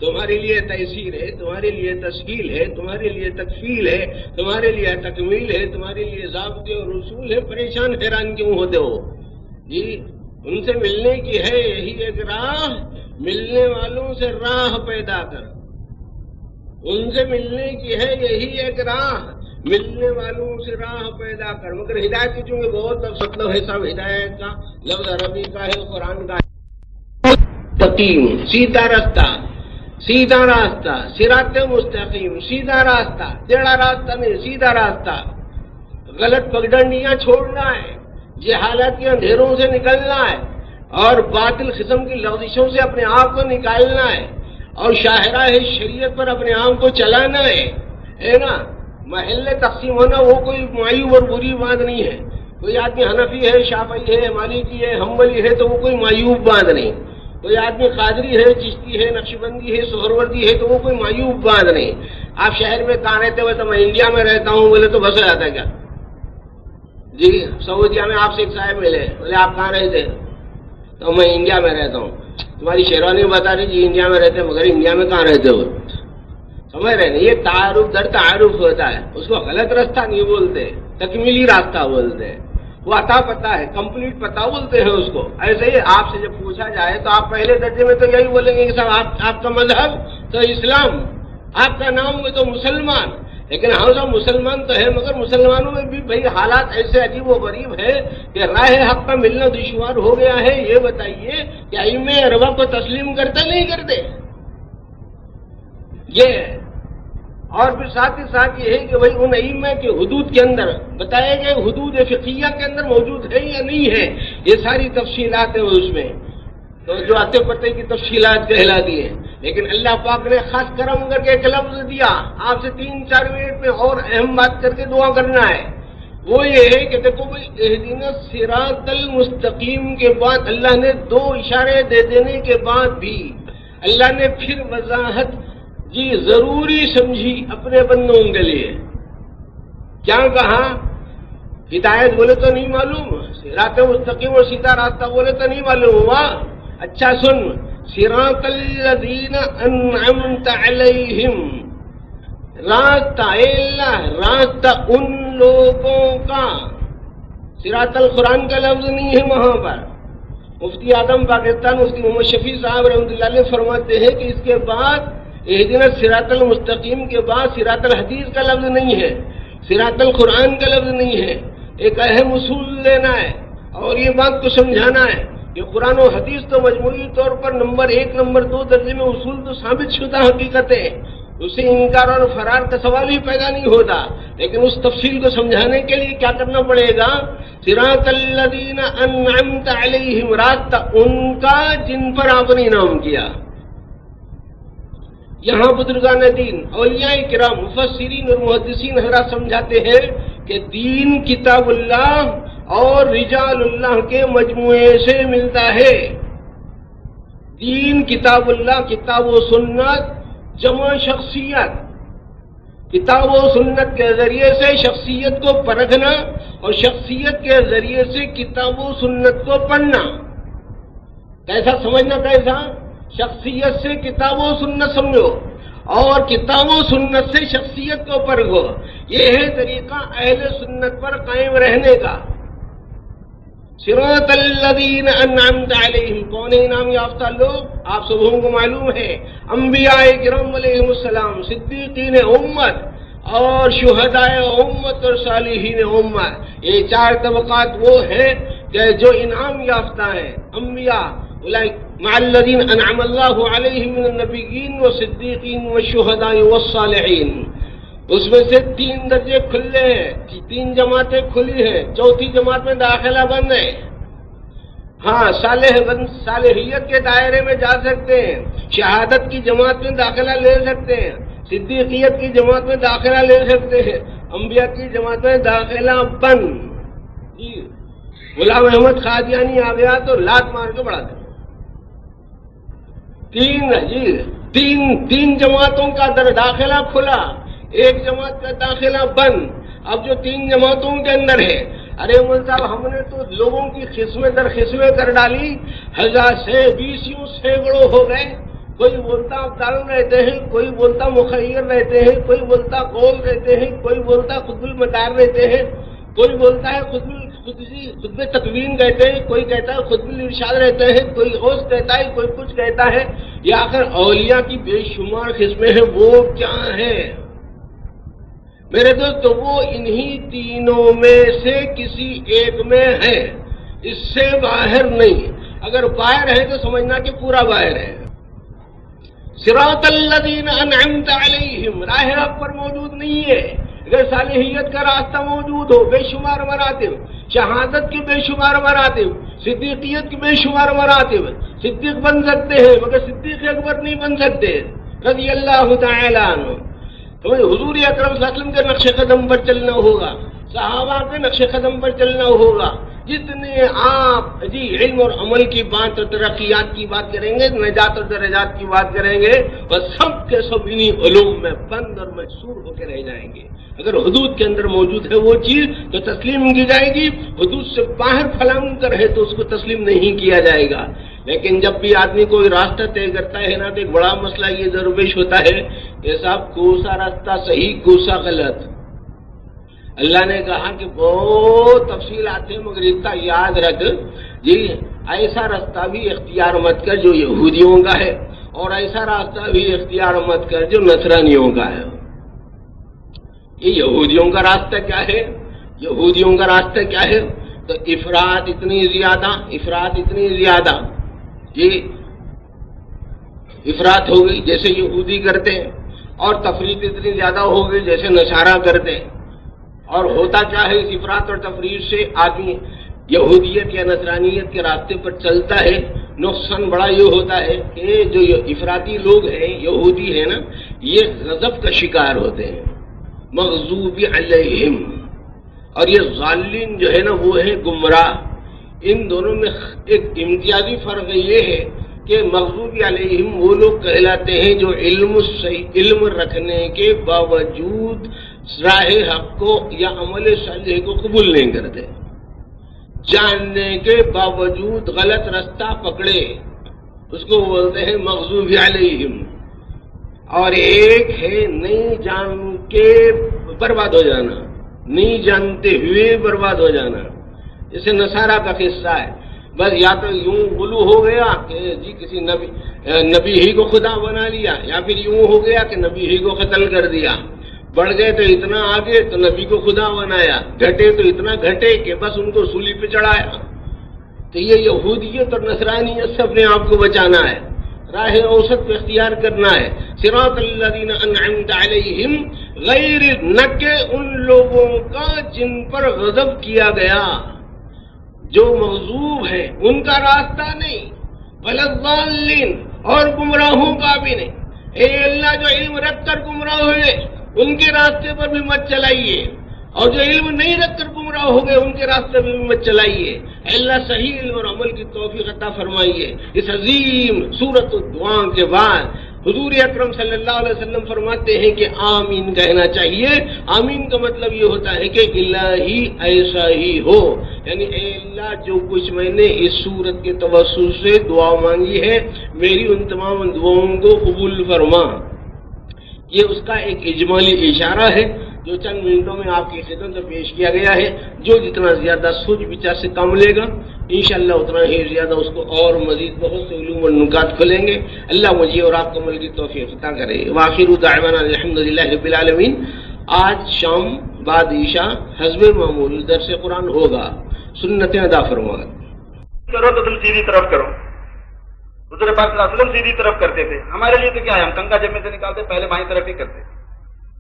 تمہارے لیے تیسیر ہے، تمہارے لیے تسہیل ہے، تمہارے لیے تکفیل ہے، تمہارے لیے تکمیل ہے، تمہارے لیے ضابطے اور اصول ہے، پریشان حیران کیوں ہوتے ہو؟ جی ان سے ملنے کی ہے یہی ایک راہ، ملنے والوں سے راہ پیدا کر، ان سے ملنے کی ہے یہی ایک راہ، ملنے والوں سے راہ پیدا کر۔ مگر ہدایت کی چونکہ بہت مطلب ہے، صاحب ہدایت کا لفظ عربی کا ہے، قرآن کا ہے، مستقیم سیدھا راستہ، سیدھا راستہ، صراط مستقیم سیدھا راستہ، ٹیڑھا راستہ نہیں، سیدھا راستہ، غلط پگڈنڈیاں چھوڑنا ہے، جہالت کے اندھیروں سے نکلنا ہے اور باطل قسم کی لغزشوں سے اپنے آپ کو نکالنا ہے اور شاہراہ شریعت پر اپنے آپ کو چلانا ہے نا. محلے تقسیم ہونا وہ کوئی معیوب اور بری بات نہیں ہے. کوئی آدمی حنفی ہے، شافعی ہے، مالکی ہے، حنبلی ہے تو وہ کوئی معیوب بات نہیں. کوئی آدمی قادری ہے، چشتی ہے، نقشبندی ہے، سہروردی ہے تو وہ کوئی معیوب بات نہیں. آپ شہر میں کہاں رہتے ہوئے تو میں انڈیا میں رہتا ہوں بولے تو بس ہو جاتا ہے کیا؟ جی سعودیہ میں آپ سے ایک صاحب ملے، بولے آپ کہاں رہتے؟ تو میں انڈیا میں رہتا ہوں. تمہاری شیروانی بتا رہی جی انڈیا میں رہتے، مگر انڈیا میں کہاں رہتے ہو؟ سمجھ رہے نا؟ یہ تعارف در تعارف ہوتا ہے. اس کو غلط راستہ نہیں بولتے، تکمیلی راستہ بولتے ہیں. وہ عطا پتہ ہے، کمپلیٹ پتہ بولتے ہیں اس کو. ایسے ہی آپ سے جب پوچھا جائے تو آپ پہلے درجے میں تو یہی بولیں گے کہ صاحب آپ کا مذہب تو اسلام، آپ کا نام میں تو مسلمان. لیکن ہم سب مسلمان تو ہے، مگر مسلمانوں میں بھی بھائی حالات ایسے عجیب و غریب ہے کہ راہ حق کا ملنا دشوار ہو گیا ہے. یہ بتائیے کہ ائمہ اربعہ کو تسلیم کرتے نہیں کرتے؟ یہ اور پھر ساتھ ہی ساتھ یہ ہے کہ بھائی ان ائمہ کے حدود کے اندر بتائے گئے حدود فقہیہ کے اندر موجود ہے یا نہیں ہے، یہ ساری تفصیلات ہیں اس میں. تو جو آتے پتے کی تفصیلات کہلاتی ہیں. لیکن اللہ پاک نے خاص کرم کر کے ایک لفظ دیا. آپ سے 3-4 منٹ میں اور اہم بات کر کے دعا کرنا ہے. وہ یہ ہے کہ دیکھو بھائی اہدنا الصراط المستقیم کے بعد اللہ نے 2 اشارے دے دینے کے بعد بھی اللہ نے پھر وضاحت جی ضروری سمجھی اپنے بندوں کے لیے. کیا کہا؟ ہدایت بولے تو نہیں معلوم، صراط مستقیم اور سیدھا راستہ بولے تو نہیں معلوم ہوا. اچھا سن، صراط الذین انعمت علیہم، راستہ اللہ، راستہ ان لوگوں کا. صراط القرآن کا لفظ نہیں ہے وہاں پر. مفتی اعظم پاکستان مفتی محمد شفیع صاحب رحمۃ اللہ علیہ فرماتے ہیں کہ اس کے بعد اہدنا الصراط المستقیم کے بعد صراط الحدیث کا لفظ نہیں ہے، صراط القرآن کا لفظ نہیں ہے. ایک اہم اصول لینا ہے اور یہ بات کو سمجھانا ہے کہ قرآن و حدیث تو مجموعی طور پر نمبر 1 نمبر 2 درجے میں اصول تو ثابت شدہ حقیقتیں، اس سے انکار اور فرار کا سوال ہی پیدا نہیں ہوتا. لیکن اس تفصیل کو سمجھانے کے لیے کیا کرنا پڑے گا؟ صراط الذین انعمت علیہم، راستہ ان کا جن پر آپ نے انعام کیا. یہاں بزرگان دین، اولیاء کرام، مفسرین اور محدثین حضرات سمجھاتے ہیں کہ دین کتاب اللہ اور رجال اللہ کے مجموعے سے ملتا ہے. دین کتاب اللہ، کتاب و سنت جمع شخصیت. کتاب و سنت کے ذریعے سے شخصیت کو پرکھنا اور شخصیت کے ذریعے سے کتاب و سنت کو پڑھنا. کیسا سمجھنا؟ کیسا؟ شخصیت سے کتاب و سنت سمجھو اور کتاب و سنت سے شخصیت کو پرکھو. یہ ہے طریقہ اہل سنت پر قائم رہنے کا. صراط الذین انعمت علیہم، کون انعام یافتہ لوگ؟ آپ سبوں کو معلوم ہے، انبیاء کرام علیہم السلام، صدیقین امت اور شہداء امت اور صالحین امت. یہ 4 طبقات وہ ہیں کہ جو انعام یافتہ ہیں. انبیاء مع الذین انعم اللہ علیہم من النبیین والصدیقین والشہداء والصالحین. اس میں سے 3 درجے کھلے ہیں، 3 جماعتیں کھلی ہیں، 4تھی جماعت میں داخلہ بند ہے. ہاں صالحیت کے دائرے میں جا سکتے ہیں، شہادت کی جماعت میں داخلہ لے سکتے ہیں، صدیقیت کی جماعت میں داخلہ لے سکتے ہیں، انبیاء کی جماعت میں داخلہ بند. جی غلام احمد قادیانی آ گیا تو لات مار کے بڑھا دے. 3 جماعتوں کا داخلہ کھلا، 1 جماعت کا داخلہ بند. اب جو 3 جماعتوں کے اندر ہے، ارے مول صاحب ہم نے تو لوگوں کی قسمیں در قسمیں کر ڈالی، 1000 سے 20 سینکڑوں ہو گئے. کوئی بولتا ابدال رہتے ہیں، کوئی بولتا مخیر رہتے ہیں، کوئی بولتا قول رہتے ہیں، کوئی بولتا خطب المدار رہتے ہیں، کوئی بولتا ہے خطب تکوین کہتے ہیں، کوئی کہتا ہے خطب الارشاد رہتے ہیں، کوئی غوث کہتا ہے، کوئی کچھ کہتا ہے. یہ آخر اولیاء کی بے شمار قسمیں ہیں. وہ کیا ہیں میرے دوست؟ تو وہ انہی تینوں میں سے کسی ایک میں ہے، اس سے باہر نہیں. اگر باہر ہے تو سمجھنا کہ پورا باہر ہے. صراط الذین انعمت علیہم، راہ حق پر موجود نہیں ہے. اگر صالحیت کا راستہ موجود ہو، بے شمار مراتب، شہادت کے بے شمار مراتب، صدیقیت کے بے شمار مراتب، صدیق بن سکتے ہیں مگر صدیق اکبر نہیں بن سکتے رضی اللہ تعالی عنہ۔ تو حضور اکرم صلی اللہ علیہ وسلم کے نقش قدم پر چلنا ہوگا، صحابہ کے نقش قدم پر چلنا ہوگا۔ جتنے آپ علم اور عمل کی بات اور ترقیات کی بات کریں گے، نجات اور درجات کی بات کریں گے، وہ سب کے سب انہی علوم میں بند اور محصور ہو کے رہ جائیں گے۔ اگر حدود کے اندر موجود ہے وہ چیز تو تسلیم کی جائے گی، حدود سے باہر پھلانگ کر ہے تو اس کو تسلیم نہیں کیا جائے گا۔ لیکن جب بھی آدمی کوئی راستہ طے کرتا ہے نا تو ایک بڑا مسئلہ یہ درپیش ہوتا ہے کہ صاحب کوسا راستہ صحیح کوسا غلط۔ اللہ نے کہا کہ بہت تفصیلات ہیں مگر اتنا یاد رکھ ایسا راستہ بھی اختیار مت کر جو یہودیوں کا ہے، اور ایسا راستہ بھی اختیار مت کر جو نصرانیوں کا ہے۔ یہ یہودیوں کا راستہ کیا ہے؟ یہودیوں کا راستہ کیا ہے؟ تو افراط اتنی زیادہ افراط ہو گئی جیسے یہودی کرتے ہیں، اور تفریط اتنی زیادہ ہو گئی جیسے نصارہ کرتے ہیں۔ اور ہوتا کیا ہے اس افراط اور تفریط سے آدمی یہودیت یا نصرانیت کے راستے پر چلتا ہے، نقصان بڑا یہ ہوتا ہے کہ جو افراطی لوگ ہیں، یہودی ہیں نا، یہ غضب کا شکار ہوتے ہیں، مغضوب علیہم، اور یہ ظالم جو ہے نا وہ ہے گمراہ۔ ان دونوں میں ایک امتیازی فرق یہ ہے کہ مغضوب علیہم وہ لوگ کہلاتے ہیں جو علم رکھنے کے باوجود راہ حق کو یا عمل صالح کو قبول نہیں کرتے، جاننے کے باوجود غلط راستہ پکڑے، اس کو بولتے ہیں مغضوب علیہم۔ اور ایک ہے نہیں جان کے برباد ہو جانا، نہیں جانتے ہوئے برباد ہو جانا، جیسے نصارہ کا قصہ ہے۔ بس یا تو یوں غلو ہو گیا کہ کسی نبی ہی کو خدا بنا لیا، یا پھر یوں ہو گیا کہ نبی ہی کو قتل کر دیا۔ بڑھ گئے تو اتنا آگے تو نبی کو خدا بنایا، گھٹے تو اتنا گھٹے کہ بس ان کو سولی پہ چڑھایا۔ تو یہ یہودیت اور نصرانیت سے اپنے آپ کو بچانا ہے، راہ اوسط کو اختیار کرنا ہے۔ صراط الذین انعمت علیہم، غیر نہ کہ ان لوگوں کا جن پر غضب کیا گیا، جو مغضوب ہے ان کا راستہ نہیں، ولا الضالین، اور گمراہوں کا بھی نہیں۔ اے اللہ جو علم رکھ کر گمراہ ہوئے ان کے راستے پر بھی مت چلائیے، اور جو علم نہیں رکھ کر گمراہ ہو گئے ان کے راستے پر بھی مت چلائیے۔ اللہ صحیح علم اور عمل کی توفیق عطا فرمائیے۔ اس عظیم سورۃ الدعاء کے بعد حضور اکرم صلی اللہ علیہ وسلم فرماتے ہیں کہ آمین کہنا چاہیے۔ آمین کا مطلب یہ ہوتا ہے کہ الہی ایسا ہی ہو، یعنی اے اللہ جو کچھ میں نے اس سورت کے توسط سے دعا مانگی ہے میری ان تمام دعاؤں کو قبول فرما۔ یہ اس کا ایک اجمالی اشارہ ہے جو چند منٹوں میں آپ کی خدمت میں پیش کیا گیا ہے۔ جو جتنا زیادہ سوچ بچار سے کام لے گا انشاءاللہ اتنا ہی زیادہ اس کو اور مزید بہت سے علوم اور نکات کھلیں گے۔ اللہ مجھے اور آپ کو عمل کی توفیق عطا کرے۔ وآخر دعوانا الحمدللہ رب العالمین۔ آج شام بعد عشاء حسب معمول درس قرآن ہوگا، سنتیں ادا فرما کرو تو تم سیدھی طرف کرو۔ حضور پاک صلی اللہ علیہ وسلم سیدھی طرف کرتے تھے، ہمارے لیے تو کیا ہے، ہم کنگا جب میں سے نکالتے پہلے بائیں طرف ہی کرتے،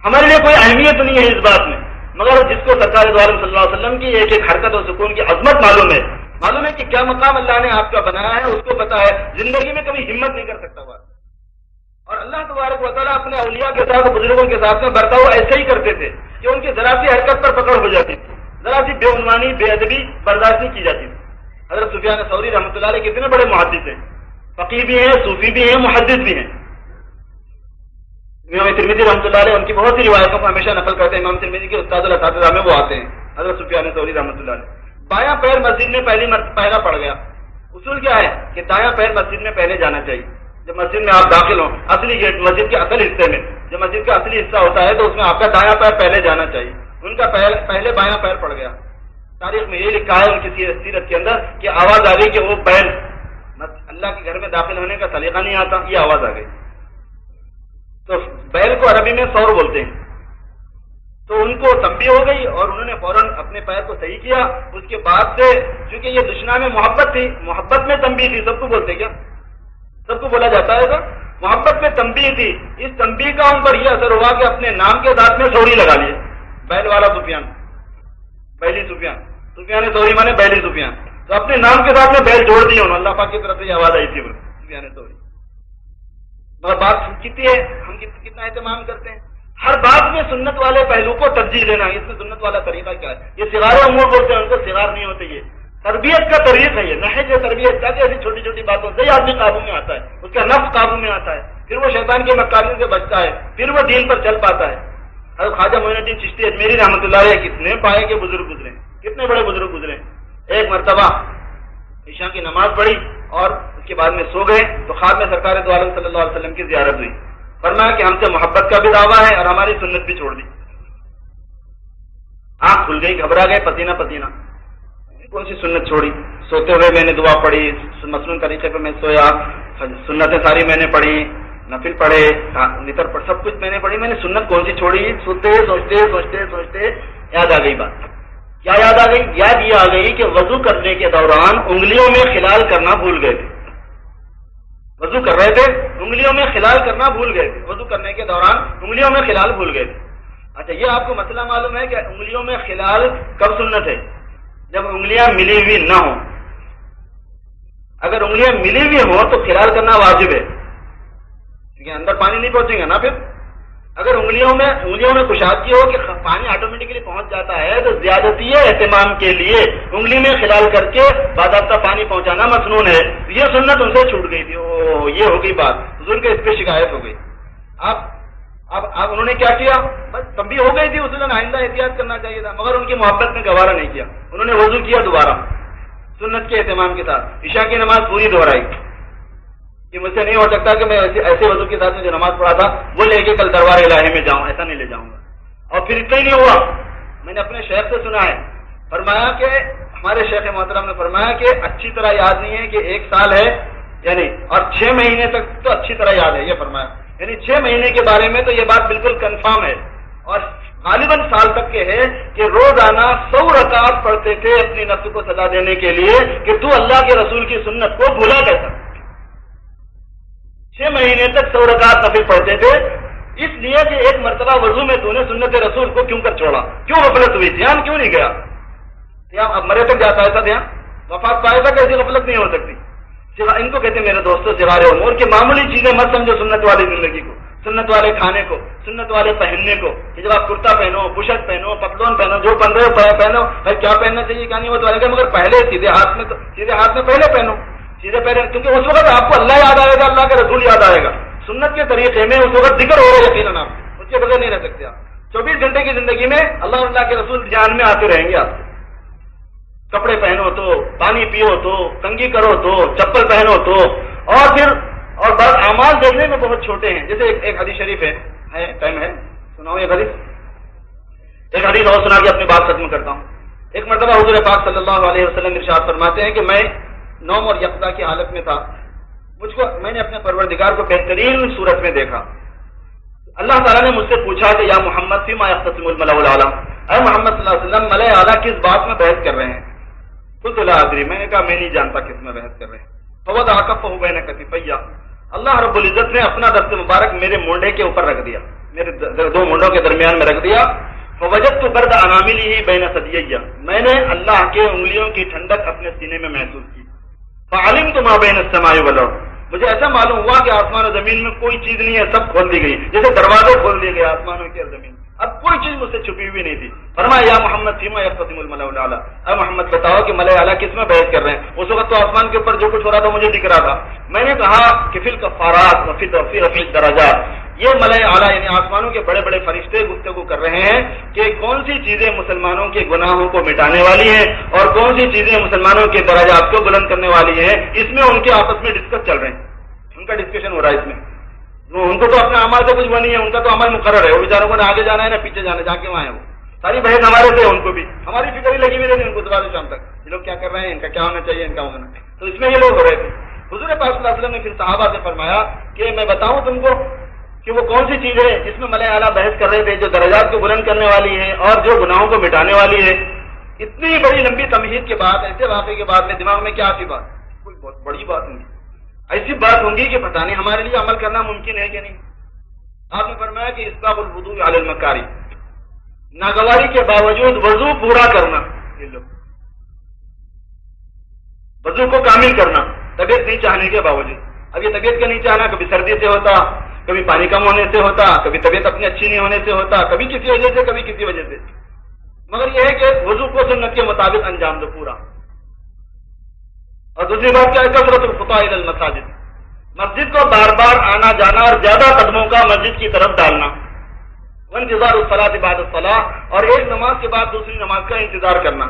ہمارے لیے کوئی اہمیت نہیں ہے اس بات میں، مگر جس کو سرکار دو عالم صلی اللہ علیہ وسلم کی ایک ایک حرکت اور سکون کی عظمت معلوم ہے کہ کیا مقام اللہ نے آپ کا بنایا ہے، اس کو پتا ہے، زندگی میں کبھی ہمت نہیں کر سکتا ہوا۔ اور اللہ تبارک و تعالیٰ اپنے اولیاء کے ساتھ بزرگوں کے ساتھ میں برتاؤ ایسے ہی کرتے تھے کہ ان کی ذرا سی حرکت پر پکڑ ہو جاتی تھی، ذرا سی بے عنوانی بے ادبی برداشت نہیں کی جاتی تھی۔ حضرت سفیان ثوری رحمۃ اللہ علیہ کتنے بڑے محدث ہیں، فقیہ بھی ہیں، صوفی بھی ہیں، محدث بھی ہیں۔ امام ترمذی رحمۃ اللہ علیہ ان کی بہت سی روایتوں کو ہمیشہ نقل کرتے ہیں، امام ترمذی کے استاد الاساتذہ میں وہ آتے ہیں حضرت سفیان ثوری رحمۃ اللہ علیہ۔ بایاں پیر مسجد میں پہلا پڑ گیا، اصول کیا ہے کہ دایاں پیر مسجد میں پہلے جانا چاہیے۔ جب مسجد میں آپ داخل ہوں اصلی گیٹ مسجد کے اصل حصے میں، جب مسجد کا اصلی حصہ ہوتا ہے تو اس میں آپ کا دایاں پیر پہلے جانا چاہیے، ان کا پہلے بایاں پیر پڑ گیا۔ تاریخ میں یہ لکھا ہے ان کی سیرت کے اندر کہ آواز آ گئی کہ وہ بیل، اللہ کے گھر میں داخل ہونے کا سلیقہ نہیں آتا، یہ آواز آ گئی۔ تو بیل کو عربی میں سور بولتے ہیں، تو ان کو تنبیہ ہو گئی اور انہوں نے فوراً اپنے پیر کو صحیح کیا۔ اس کے بعد سے چونکہ یہ دشنا میں محبت تھی، محبت میں تنبیہ تھی، سب کو بولتے کیا، سب کو بولا جاتا ہے سر، محبت میں تنبیہ تھی، اس تنبیہ کا ان پر یہ اثر ہوا کہ اپنے نام کے ساتھ میں سوری لگا لیے، بیل والا سفیان، بیلی سفیان، سفیان ثوری مانے بیلی سفیان، تو اپنے نام کے ساتھ میں بیل جوڑ دی انہوں نے، اللہ پاک کی طرف سے یہ آواز آئی تھی مگر بات کتنی ہے، ہم کتنا اہتمام کرتے ہیں ہر بات میں سنت والے پہلو کو ترجیح دینا، اس میں سنت والا طریقہ کیا ہے؟ یہ صغار امور بولتے ہیں، ان کو صغار نہیں ہوتے، یہ تربیت کا طریق ہے، یہ نہج تربیت کا کہ ایسی چھوٹی چھوٹی باتوں سے آدمی قابو میں آتا ہے، اس کا نفس قابو میں آتا ہے، پھر وہ شیطان کے مکاریوں سے بچتا ہے، پھر وہ دین پر چل پاتا ہے۔ حضرت خواجہ معین الدین چشتی اجمیری رحمۃ اللہ علیہ کتنے پائے کے بزرگ گزرے، کتنے بڑے بزرگ گزرے۔ ایک مرتبہ عشاء کی نماز پڑھی اور اس کے بعد میں سو گئے تو خواب میں سرکار دو عالم صلی اللہ علیہ وسلم کی زیارت ہوئی، فرمایا کہ ہم سے محبت کا بھی دعویٰ ہے اور ہماری سنت بھی چھوڑ دی۔ آنکھ کھل گئی، گھبرا گئے، پسینہ پسینہ، کون سی سنت چھوڑی؟ سوتے ہوئے میں نے دعا پڑھی، مصنون طریقے پہ میں سویا، سنتیں ساری میں نے پڑھی، نفل پڑھے، نتر پڑھ، سب کچھ میں نے پڑھی، میں نے سنت کون سی چھوڑی؟ سوتے سوچتے سوچتے سوچتے یاد آ گئی بات۔ کیا یاد آ گئی؟ یاد یہ آ گئی کہ وضو کرنے کے دوران انگلیوں میں خلال کرنا بھول گئے تھے۔ وضو کر رہے تھے، انگلیوں میں خلال کرنا بھول گئے تھے، وضو کرنے کے دوران انگلیوں میں خلال بھول گئے تھے۔ اچھا، یہ آپ کو مسئلہ معلوم ہے کہ انگلیوں میں خلال کب سنت ہے؟ جب انگلیاں ملی ہوئی نہ ہوں۔ اگر انگلیاں ملی ہوئی ہوں تو خلال کرنا واجب ہے، کیونکہ اندر پانی نہیں پہنچے گا نا۔ پھر اگر انگلیوں میں کشادگی ہو کہ پانی آٹومیٹکلی پہنچ جاتا ہے تو زیادتی اہتمام کے لیے انگلی میں خلال کر کے باضابطہ پانی پہنچانا مسنون ہے، یہ سنت ان سے چھوٹ گئی تھی۔ یہ ہو گئی بات، حضور کے اس پہ شکایت ہو گئی۔ اب انہوں نے کیا کیا؟ بس تنبیہ ہو گئی تھی، اس لیے آئندہ احتیاط کرنا چاہیے تھا، مگر ان کی محبت نے گوارا نہیں کیا، انہوں نے وضو کیا دوبارہ سنت کے اہتمام کے ساتھ، عشاء کی نماز پوری دہرائی۔ کہ مجھ سے نہیں ہو سکتا کہ میں ایسے وضو کے ساتھ میں جو نماز پڑھا تھا وہ لے کے کل دربار الہی میں جاؤں، ایسا نہیں لے جاؤں گا۔ اور پھر اتنا ہی نہیں ہوا، میں نے اپنے شیخ سے سنا ہے، فرمایا کہ ہمارے شیخ محترم نے فرمایا کہ اچھی طرح یاد نہیں ہے کہ 1 سال ہے یعنی، اور 6 مہینے تک تو اچھی طرح یاد ہے، یہ فرمایا، یعنی 6 مہینے کے بارے میں تو یہ بات بالکل کنفرم ہے، اور غالباً سال تک کے ہے کہ روزانہ 100 رکعت پڑھتے تھے اپنی نفس کو سزا دینے کے لیے کہ تو اللہ کے رسول کی سنت کو بھولا کیسا۔ 6 مہینے تک 100 رکعت نفل پڑھتے تھے، اس لیے کہ ایک مرتبہ وضو میں تو نے سنت رسول کو کیوں کر چھوڑا، کیوں غفلت ہوئی، دھیان کیوں نہیں گیا؟ دھیان اب مرے تک جاتا ہے ایسا دھیان، وفات پائے تک ایسی غفلت نہیں ہو سکتی۔ ان کو کہتے ہیں میرے دوستوں صغار امور کہ معمولی چیزیں مت سمجھو سنت والی زندگی کو، سنت والے کھانے کو، سنت والے پہننے کو، کہ جب آپ کرتا پہنو، بشت پہنو، پتلون پہنو، جو پہن رہے ہو پہنو، بھائی کیا پہننا چاہیے کیا نہیں وہ تو الگ ہے، مگر پہلے سیدھے ہاتھ میں پہلے پہنو، سیدھے پہلے، کیونکہ اس وقت آپ کو اللہ یاد آئے گا، اللہ کا رسول یاد آئے گا۔ سنت کے طریقے میں اس وقت ذکر ہو رہا ہے، یقیناً آپ اس کے بغیر نہیں رہ سکتے۔ آپ 24 گھنٹے کی زندگی میں اللہ اور اللہ کے رسول دھیان میں آتے رہیں گے۔ آپ کپڑے پہنو تو، پانی پیو تو، کنگھی کرو تو، چپل پہنو تو، اور بعض اعمال دیکھنے میں بہت چھوٹے ہیں، جیسے ایک حدیث شریف ہے ٹائم ہے سناؤ ایک حدیث اور سنا کے اپنی بات ختم کرتا ہوں۔ ایک مرتبہ حضور پاک صلی اللہ علیہ وسلم ارشاد فرماتے ہیں کہ میں نوم اور یقظہ کی حالت میں تھا، میں نے اپنے پروردگار کو بہترین صورت میں دیکھا۔ اللہ تعالیٰ نے مجھ سے پوچھا کہ یا محمد فیما یختصم الملأ الاعلیٰ، اے محمد صلی اللہ علیہ وسلم ملأ اعلیٰ کس بات میں بحث کر رہے ہیں؟ قلت لا ادری، میں نے کہا میں نہیں جانتا کس میں بحث کر رہے ہیں۔ فوضع کفہ بین کتفی، اللہ رب العزت نے اپنا دست مبارک میرے مونڈے کے اوپر رکھ دیا، میرے 2 مونڈوں کے درمیان میں رکھ دیا۔ فوجدت برد اناملہ بین ثدیی، میں نے اللہ کے انگلیوں کی ٹھنڈک اپنے سینے میں محسوس کی۔ فعلمت ما بین السماء والارض، مجھے ایسا معلوم ہوا کہ آسمان و زمین میں کوئی چیز نہیں ہے، سب کھول دی گئی، جیسے دروازے کھول دیے گئے آسمانوں کے اور زمین، اب کوئی چیز مجھ سے چھپی ہوئی نہیں تھی۔ فرمایا یا محمد فیما یختصم الملأ الاعلیٰ، اے محمد بتاؤ کہ ملأ اعلیٰ کس میں بحث کر رہے ہیں؟ اس وقت تو آسمان کے اوپر جو کچھ ہو رہا تھا مجھے دکھ رہا تھا۔ میں نے کہا کہ فی الکفارات وفی رفیع الدرجات، یہ ملأ اعلیٰ یعنی آسمانوں کے بڑے بڑے فرشتے گفتگو کر رہے ہیں کہ کون سی چیزیں مسلمانوں کے گناہوں کو مٹانے والی ہیں اور کون سی چیزیں مسلمانوں کے درجات کو بلند کرنے والی ہیں، اس میں ان کے آپس میں ڈسکس چل رہے ہیں، ان کا ڈسکشن ہو رہا ہے اس میں۔ ان کو تو اپنے عمل سے کچھ وہ نہیں ہے، ان کا تو عمل مقرر ہے، وہ بیچاروں کو نہ آگے جانا ہے نہ پیچھے جانا ہے، جا کے وہاں ہے وہ ساری بحث ہمارے سے، ان کو بھی ہماری فکر ہی لگی ہوئی رہتی ان کو صبح سے شام تک، یہ لوگ کیا کر رہے ہیں، ان کا کیا ہونا چاہیے، ان کا ہونا، تو اس میں یہ لوگ ہو رہے تھے۔ حضور پاک صلی اللہ علیہ وسلم نے پھر صحابہ سے فرمایا کہ میں بتاؤں تم کو کہ وہ کون سی چیز ہے جس میں ملأ اعلیٰ بحث کر رہے تھے، جو درجات کو بلند کرنے والی ہے اور جو گناہوں کو مٹانے والی ہے۔ اتنی بڑی لمبی تمہید کے بعد، ایسے واقعے کے بعد میں دماغ میں کیا آتی بات، کوئی بہت بڑی بات ہوگی، ایسی بات ہوگی کہ پتہ نہیں ہمارے لیے عمل کرنا ممکن ہے کہ نہیں۔ آپ نے فرمایا کہ اسباغ الوضوء علی المکاری، ناگواری کے باوجود وضو پورا کرنا۔ یہ لوگ وضو کو کامل کرنا طبیعت نہیں چاہنے کے باوجود. اب یہ طبیعت کا نہیں چاہنا کبھی سردی سے ہوتا، کبھی پانی کم ہونے سے ہوتا، کبھی طبیعت اپنی اچھی نہیں ہونے سے ہوتا، کبھی کسی وجہ سے کبھی کسی وجہ سے. مگر یہ ہے کہ وضو کو سنت کے مطابق انجام دو پورا. اور دوسری بات کیا ہے؟ کثرت الخطا الی المساجد، مسجد کو بار بار آنا جانا اور زیادہ قدموں کا مسجد کی طرف ڈالنا. وانتظار الصلاۃ بعد الصلاۃ، اور ایک نماز کے بعد دوسری نماز کا انتظار کرنا.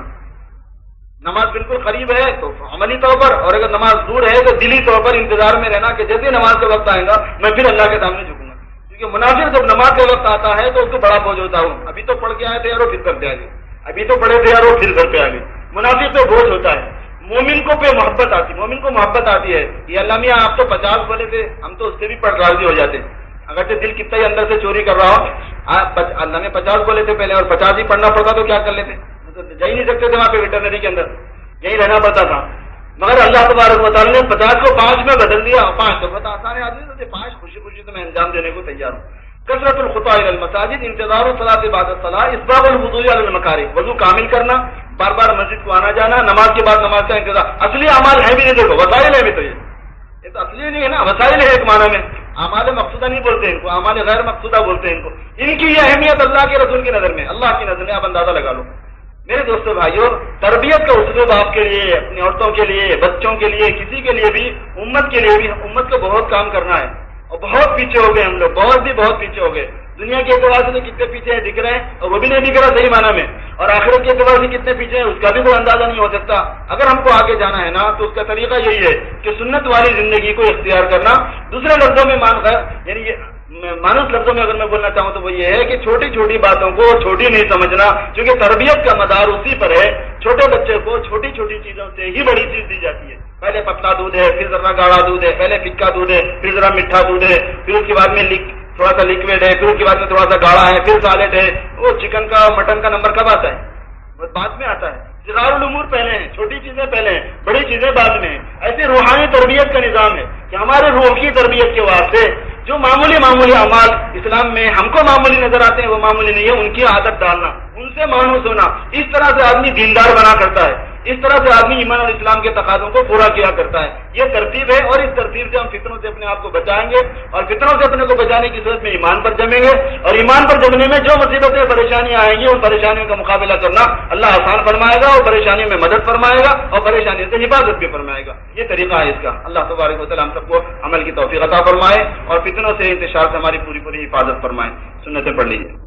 نماز بالکل قریب ہے تو عملی طور پر، اور اگر نماز دور ہے تو دلی طور پر انتظار میں رہنا کہ جیسے نماز کا وقت آئے گا میں پھر اللہ کے سامنے جھکوں گا. کیونکہ منافق جب نماز کا وقت آتا ہے تو اس کو بڑا بوجھ ہوتا ہوں، ابھی تو پڑھ کے آئے تھے یار وہ پھر کر پہ آ گئے، ابھی تو پڑھے تھے یار وہ پھر گھر پہ آ گئے. منافق پہ بوجھ ہوتا ہے. مومن کو پہ محبت آتی، مومن کو محبت آتی ہے. یہ اللہ میاں آپ تو 50 بولے تھے، ہم تو اس سے بھی پڑھ راضی ہو جاتے. اگرچہ دل کتنا ہی اندر سے چوری کر رہا ہو، اللہ نے 50 بولے تھے پہلے اور 50 ہی پڑھنا پڑتا تو کیا کر لیتے؟ جا ہی نہیں سکتے تھے وہاں پہ ویٹرنری کے اندر، یہی رہنا پڑتا تھا. مگر اللہ تبارک و تعالیٰ نے 50 کو 5 میں بدل دیا. 5 تو پتہ آسان ہے آدمی تو 5 خوشی خوشی تو میں انجام دینے کو تیار ہوں. کثرت الخطا الی المساجد، انتظار الصلاۃ بعد الصلاۃ، اسباغ الوضوء علی المکارہ، وضو کامل کرنا، بار بار مسجد کو آنا جانا، نماز کے بعد نماز کا انتظار. اصلی اعمال ہے بھی نہیں، دیکھو وسائل ہے بھی، تو یہ تو اصلی نہیں ہے نا، وسائل ہے ایک معنی میں. اعمال مقصودہ نہیں بولتے ان کو، اعمال غیر مقصودہ بولتے ہیں ان کو. ان کی یہ اہمیت اللہ کے رسول کی نظر میں، اللہ کی نظر میں آپ اندازہ لگا لو. میرے دوستو بھائیوں، تربیت کا اسلوب آپ کے لیے، اپنی عورتوں کے لیے، بچوں کے لیے، کسی کے لیے بھی، امت کے لیے بھی، امت کو بہت کام کرنا ہے. اور بہت پیچھے ہو گئے ہم لوگ، بہت پیچھے ہو گئے. دنیا کے اعتبار سے تو کتنے پیچھے ہیں دکھ رہے ہیں، اور وہ بھی نہیں دکھ رہا صحیح معنی میں. اور آخرت کے اعتبار سے کتنے پیچھے ہیں اس کا بھی کوئی اندازہ نہیں ہو سکتا. اگر ہم کو آگے جانا ہے نا تو اس کا طریقہ یہی ہے کہ سنت والی زندگی کو اختیار کرنا. دوسرے لفظوں میں یعنی مانس لفظوں میں اگر میں بولنا چاہوں تو وہ یہ ہے کہ چھوٹی چھوٹی باتوں کو چھوٹی نہیں سمجھنا، کیونکہ تربیت کا مدار اسی پر ہے. چھوٹے بچے کو چھوٹی چھوٹی چیزوں سے ہی بڑی چیز دی جاتی ہے. پہلے پتلا دودھ ہے، پھر ذرا گاڑھا دودھ ہے، پہلے پھکا دودھ ہے، پھر ذرا میٹھا دودھ ہے، پھر اس کے بعد میں تھوڑا سا لکوڈ ہے، پھر اس کے بعد میں تھوڑا سا گاڑھا ہے، پھر سالڈ ہے. وہ چکن کا مٹن کا نمبر کب آتا ہے؟ وہ بعد میں آتا ہے. صغار الامور پہلے ہیں، چھوٹی چیزیں پہلے ہیں، بڑی چیزیں بعد میں ہیں. ایسے روحانی تربیت کا نظام ہے کہ ہمارے روح کی تربیت کے واسطے جو معمولی اعمال اسلام میں ہم کو معمولی نظر آتے ہیں وہ معمولی نہیں ہے، ان کی عادت ڈالنا، ان سے مانوس ہونا. اس طرح سے آدمی دیندار بنا کرتا ہے، اس طرح سے آدمی ایمان اور اسلام کے تقاضوں کو پورا کیا کرتا ہے. یہ ترتیب ہے، اور اس ترتیب سے ہم فتنوں سے اپنے آپ کو بچائیں گے، اور فتنوں سے اپنے کو بچانے کی صورت میں ایمان پر جمیں گے. اور ایمان پر جمنے میں جو مصیبتیں پریشانیاں آئیں گی ان پریشانیوں کا مقابلہ کرنا اللہ آسان فرمائے گا، اور پریشانیوں میں مدد فرمائے گا، اور پریشانیوں سے حفاظت بھی فرمائے گا. یہ طریقہ ہے اس کا. اللہ تبارک و تعالیٰ ہم سب کو عمل کی توفیق عطا فرمائے، اور فتنوں سے انتشار سے ہماری پوری حفاظت فرمائے. سنتیں پڑھ لیجیے.